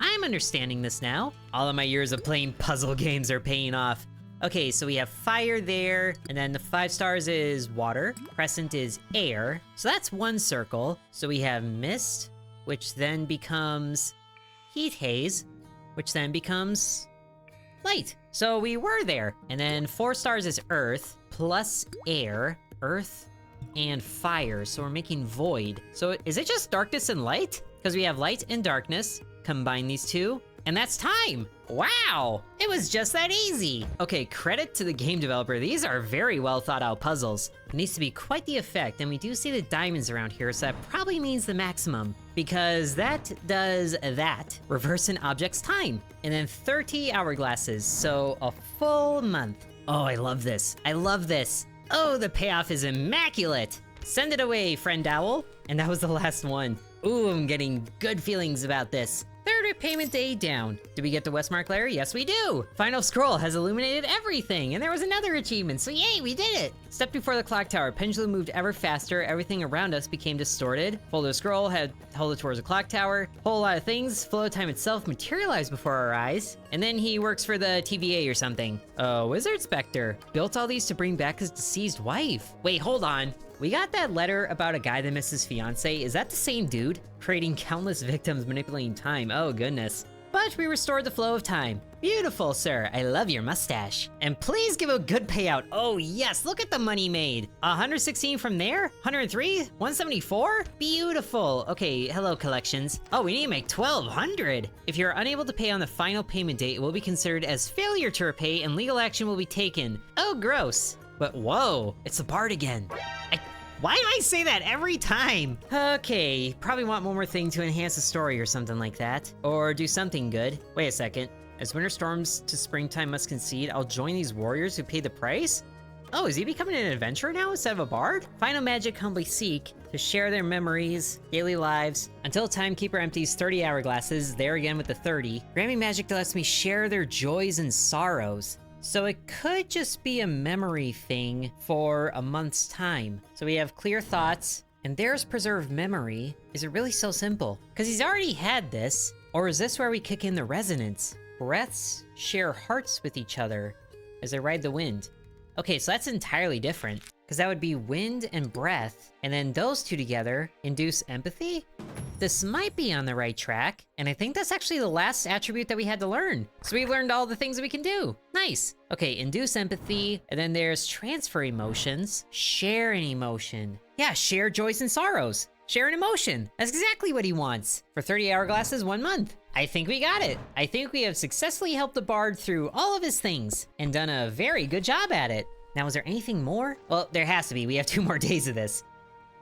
I'm understanding this now. All of my years of playing puzzle games are paying off. Okay, so we have fire there, and then the 5 stars is water, crescent is air, so that's one circle. So we have mist, which then becomes heat haze, which then becomes light. So we were there. And then 4 stars is earth, plus air, earth, and fire, so we're making void. So is it just darkness and light? Because we have light and darkness, combine these two, and that's time. Wow, it was just that easy. Okay, credit to the game developer. These are very well thought out puzzles. It needs to be quite the effect, and we do see the diamonds around here, so that probably means the maximum, because that does that. Reverse an object's time, and then 30 hourglasses, so a full month. Oh, I love this. I love this. Oh, the payoff is immaculate. Send it away, friend owl. And that was the last one. Ooh, I'm getting good feelings about this. Third repayment day down. Do we get the Westmark layer? Yes, we do. Final scroll has illuminated everything, and there was another achievement, so yay, we did it. Step before the clock tower. Pendulum moved ever faster. Everything around us became distorted. Fold the scroll, hold it towards the clock tower. Whole lot of things. Flow of time itself materialized before our eyes. And then he works for the TVA or something. Wizard Spectre. Built all these to bring back his deceased wife. Wait, hold on. We got that letter about a guy that missed his fiance. Is that the same dude? Creating countless victims, manipulating time. Oh, goodness. But we restored the flow of time. Beautiful, sir. I love your mustache. And please give a good payout. Oh, yes. Look at the money made. 116 from there? 103? 174? Beautiful. Okay, hello, collections. Oh, we need to make 1,200. If you're unable to pay on the final payment date, it will be considered as failure to repay and legal action will be taken. Oh, gross. But whoa, it's the bard again. Why do I say that every time? Okay, probably want one more thing to enhance the story or something like that. Or do something good. Wait a second. As winter storms to springtime must concede, I'll join these warriors who pay the price? Oh, is he becoming an adventurer now instead of a bard? Final magic humbly seek to share their memories, daily lives, until Timekeeper empties 30 hourglasses, there again with the 30. Granting magic that lets me share their joys and sorrows. So it could just be a memory thing for a month's time. So we have clear thoughts, and there's preserved memory. Is it really so simple? Because he's already had this. Or is this where we kick in the resonance? Breaths share hearts with each other as they ride the wind. Okay, so that's entirely different. Because that would be wind and breath, and then those two together induce empathy? This might be on the right track, and I think that's actually the last attribute that we had to learn. So we learned all the things that we can do. Nice. Okay, induce empathy, and then there's transfer emotions, share an emotion. Yeah, share joys and sorrows. Share an emotion. That's exactly what he wants. For 30 hourglasses, 1 month. I think we got it. I think we have successfully helped the bard through all of his things, and done a very good job at it. Now, is there anything more? Well, there has to be. We have 2 more days of this.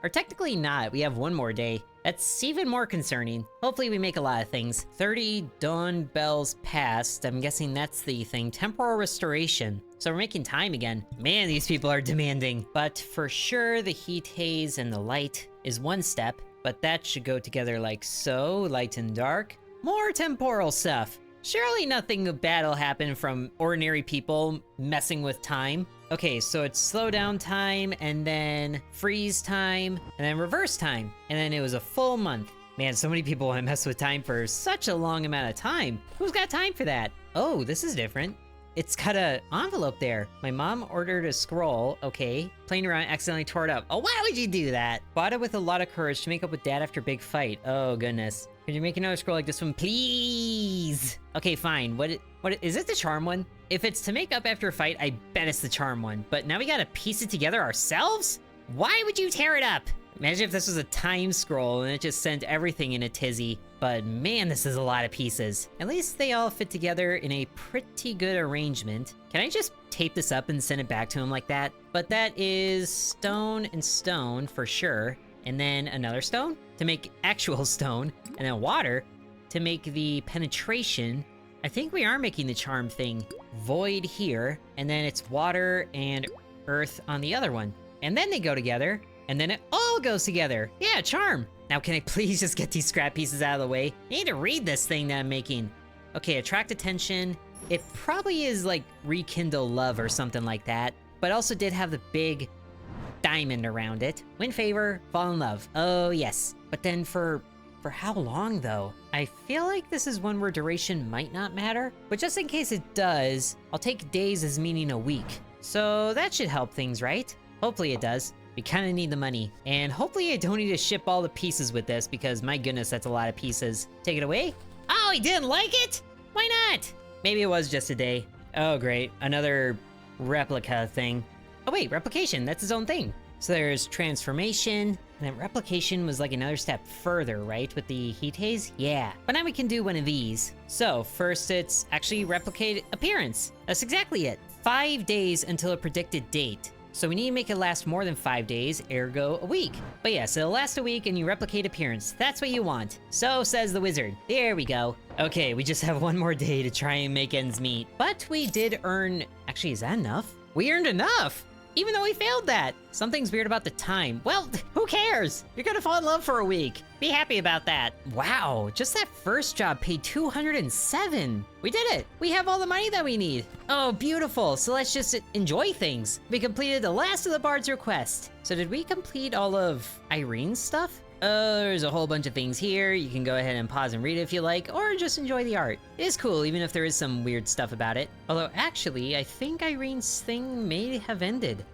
Or technically not, we have 1 more day. That's even more concerning. Hopefully we make a lot of things. 30 dawn bells passed. I'm guessing that's the thing. Temporal restoration. So we're making time again. Man, these people are demanding. But for sure, the heat haze and the light is 1 step. But that should go together like so. Light and dark. More temporal stuff. Surely nothing bad will happen from ordinary people messing with time. Okay, so it's slow down time, and then freeze time, and then reverse time. And then it was a full month. Man, so many people want to mess with time for such a long amount of time. Who's got time for that? Oh, this is different. It's got an envelope there. My mom ordered a scroll, okay. Playing around, accidentally tore it up. Oh, why would you do that? Bought it with a lot of courage to make up with dad after big fight. Oh, goodness. Could you make another scroll like this one, please? Okay, fine. What is it the charm one? If it's to make up after a fight, I bet it's the charm one. But now we gotta piece it together ourselves? Why would you tear it up? Imagine if this was a time scroll and it just sent everything in a tizzy. But man, this is a lot of pieces. At least they all fit together in a pretty good arrangement. Can I just tape this up and send it back to him like that? But that is stone and stone for sure. And then another stone to make actual stone. And then water to make the penetration. I think we are making the charm thing. Void here. And then it's water and earth on the other one. And then they go together. And then it all goes together. Yeah, charm. Now can I please just get these scrap pieces out of the way? I need to read this thing that I'm making. Okay, attract attention. It probably is like rekindle love or something like that, but also did have the big diamond around it. Win favor, fall in love. Oh yes. But then for how long though? I feel like this is one where duration might not matter, but just in case it does, I'll take days as meaning a week. So that should help things, right? Hopefully it does. We kind of need the money. And hopefully I don't need to ship all the pieces with this because my goodness, that's a lot of pieces. Take it away. Oh, he didn't like it? Why not? Maybe it was just a day. Oh great, another replica thing. Oh wait, replication, that's his own thing. So there's transformation, and then replication was like another step further, right? With the heat haze? Yeah. But now we can do one of these. So first it's actually replicate appearance. That's exactly it. 5 days until a predicted date. So we need to make it last more than 5 days, ergo a week. But yeah, so it'll last a week and you replicate appearance. That's what you want. So says the wizard. There we go. Okay, we just have one more day to try and make ends meet. But we did earn... Actually, is that enough? We earned enough! Even though we failed that. Something's weird about the time. Well, who cares? You're gonna fall in love for a week. Be happy about that. Wow, just that first job paid 207. We did it. We have all the money that we need. Oh, beautiful. So let's just enjoy things. We completed the last of the Bard's request. So did we complete all of Irene's stuff? There's a whole bunch of things here. You can go ahead and pause and read it if you like, or just enjoy the art. It is cool, even if there is some weird stuff about it. Although, actually, I think Irene's thing may have ended.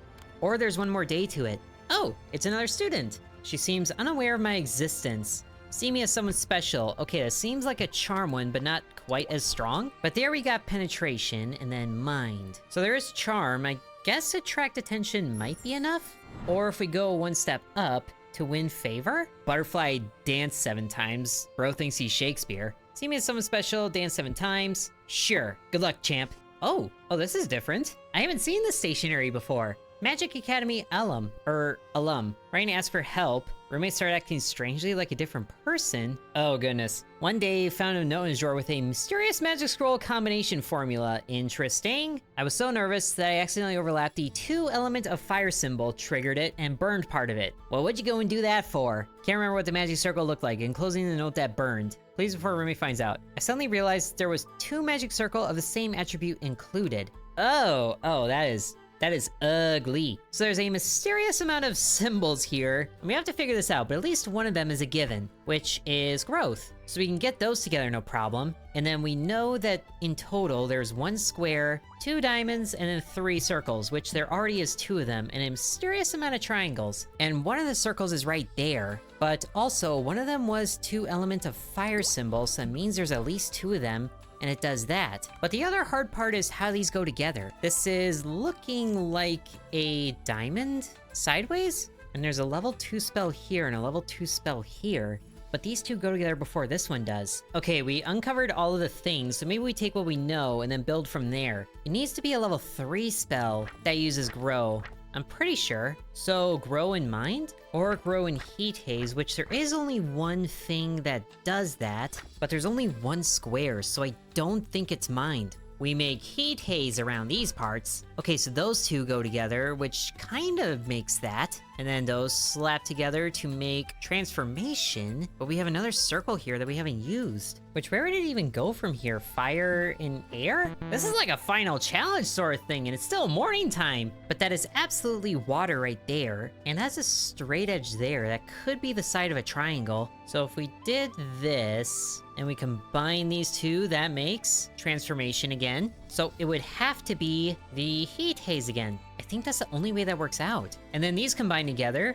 Or there's one more day to it. Oh, it's another student. She seems unaware of my existence. See me as someone special. Okay, that seems like a charm one, but not quite as strong. But there we got penetration, and then mind. So there is charm. I guess attract attention might be enough? Or if we go one step up, to win favor? Butterfly dance 7 times. Bro thinks he's Shakespeare. See me as someone special, dance 7 times. Sure. Good luck, champ. Oh, this is different. I haven't seen this stationery before. Magic Academy alum. Ryan asked for help. Roommates started acting strangely like a different person. Oh goodness. One day, found a note in his drawer with a mysterious magic scroll combination formula. Interesting. I was so nervous that I accidentally overlapped the 2-element of fire symbol, triggered it, and burned part of it. Well, what'd you go and do that for? Can't remember what the magic circle looked like, enclosing the note that burned. Please before roommate finds out. I suddenly realized there was 2 magic circle of the same attribute included. Oh, that is ugly. So there's a mysterious amount of symbols here, and we have to figure this out, but at least one of them is a given, which is growth. So we can get those together, no problem. And then we know that in total, there's 1 square, 2 diamonds, and then 3 circles, which there already is 2 of them, and a mysterious amount of triangles. And one of the circles is right there, but also one of them was 2-element of fire symbol, so that means there's at least 2 of them, and it does that. But the other hard part is how these go together. This is looking like a diamond sideways, and there's a level 2 spell here and a level 2 spell here, but these 2 go together before this one does. Okay, we uncovered all of the things, so maybe we take what we know and then build from there. It needs to be a level 3 spell that uses grow. I'm pretty sure. So grow in mind? Or grow in heat haze, which there is only 1 thing that does that, but there's only 1 square, so I don't think it's mind. We make heat haze around these parts. Okay, so those 2 go together, which kind of makes that. And then those slap together to make transformation. But we have another circle here that we haven't used. Which, where did it even go from here? Fire and air? This is like a final challenge sort of thing, and it's still morning time. But that is absolutely water right there. And has a straight edge there. That could be the side of a triangle. So if we did this, and we combine these 2, that makes transformation again. So it would have to be the heat haze again. I think that's the only way that works out. And then these combine together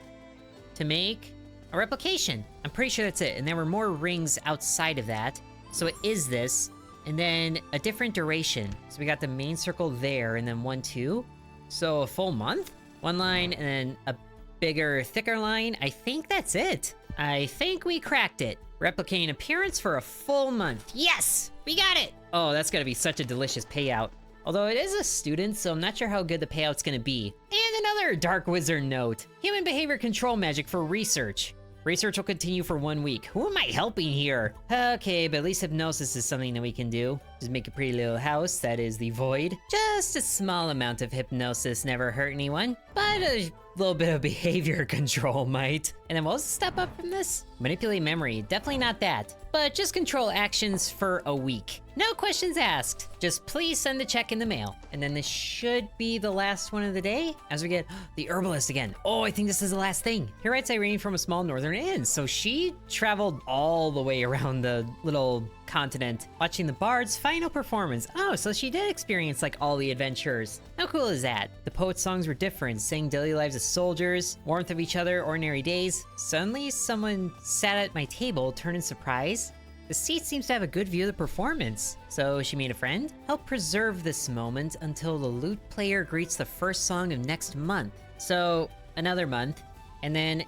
to make a replication. I'm pretty sure that's it. And there were more rings outside of that. So it is this. And then a different duration. So we got the main circle there and then 1, 2. So a full month? 1 line and then a bigger, thicker line. I think that's it. I think we cracked it. Replicating appearance for a full month. Yes! We got it! Oh, that's gonna be such a delicious payout. Although it is a student, so I'm not sure how good the payout's gonna be. And another Dark Wizard note. Human behavior control magic for research. Research will continue for 1 week. Who am I helping here? Okay, but at least hypnosis is something that we can do. Just make a pretty little house that is the void. Just a small amount of hypnosis never hurt anyone, but a little bit of behavior control might. And then what was the step up from this? Manipulate memory, definitely not that. But just control actions for a week. No questions asked. Just please send the check in the mail. And then this should be the last one of the day as we get the herbalist again. Oh, I think this is the last thing. Here writes Irene from a small northern inn. So she traveled all the way around the little continent, watching the bard's final performance. Oh, so she did experience like all the adventures. How cool is that? The poet's songs were different, saying daily lives as soldiers, warmth of each other, ordinary days. Suddenly, someone sat at my table, turned in surprise. The seat seems to have a good view of the performance. So she made a friend? Help preserve this moment until the lute player greets the first song of next month. So another month, and then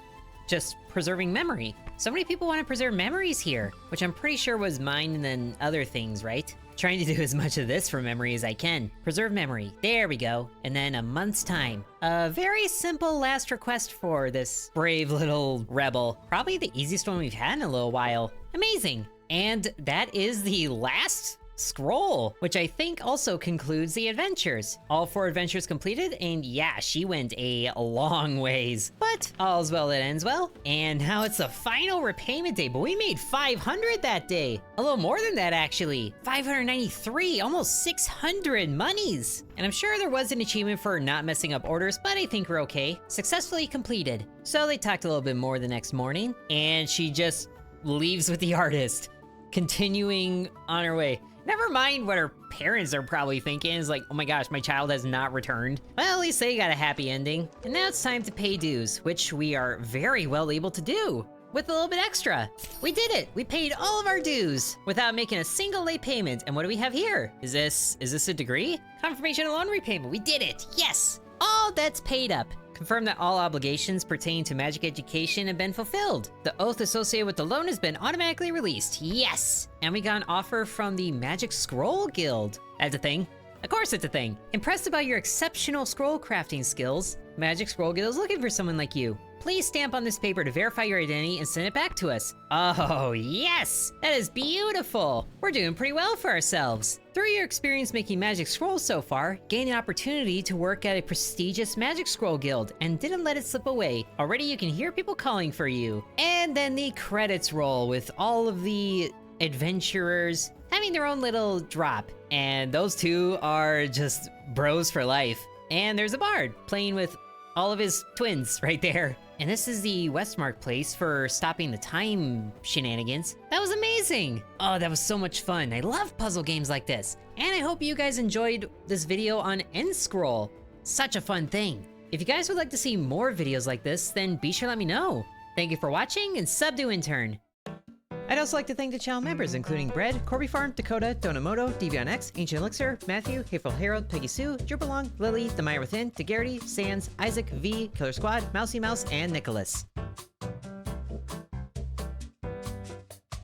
just preserving memory. So many people want to preserve memories here, which I'm pretty sure was mine and then other things, right? Trying to do as much of this from memory as I can. Preserve memory. There we go. And then a month's time. A very simple last request for this brave little rebel. Probably the easiest one we've had in a little while. Amazing. And that is the last scroll, which I think also concludes the adventures. All 4 adventures completed, and yeah, she went a long ways. But all's well that ends well. And now it's the final repayment day, but we made 500 that day. A little more than that, actually. 593, almost 600 monies. And I'm sure there was an achievement for not messing up orders, but I think we're okay. Successfully completed. So they talked a little bit more the next morning, and she just leaves with the artist, continuing on her way. Never mind what her parents are probably thinking is like, oh my gosh, my child has not returned. Well, at least they got a happy ending. And now it's time to pay dues, which we are very well able to do with a little bit extra. We did it. We paid all of our dues without making a single late payment. And what do we have here? Is this a degree? Confirmation of loan repayment. We did it. Yes. All debts paid up. Confirm that all obligations pertaining to magic education have been fulfilled. The oath associated with the loan has been automatically released. Yes! And we got an offer from the Magic Scroll Guild. That's a thing. Of course it's a thing. Impressed about your exceptional scroll crafting skills, Magic Scroll Guild is looking for someone like you. Please stamp on this paper to verify your identity and send it back to us. Oh, yes! That is beautiful! We're doing pretty well for ourselves. Through your experience making magic scrolls so far, gained an opportunity to work at a prestigious magic scroll guild and didn't let it slip away. Already you can hear people calling for you. And then the credits roll with all of the adventurers having their own little drop. And those 2 are just bros for life. And there's a bard playing with all of his twins right there. And this is the Westmark place for stopping the time shenanigans. That was amazing. Oh, that was so much fun. I love puzzle games like this. And I hope you guys enjoyed this video on Enscroll. Such a fun thing. If you guys would like to see more videos like this, then be sure to let me know. Thank you for watching and sub to Intern. I'd also like to thank the channel members, including Bread, Corby Farm, Dakota, Donamoto, DeviantX, Ancient Elixir, Matthew, Hateful Harold, Peggy Sue, Drupalong, Lily, The Mire Within, DeGarity, Sans, Isaac, V, Killer Squad, Mousy Mouse, and Nicholas.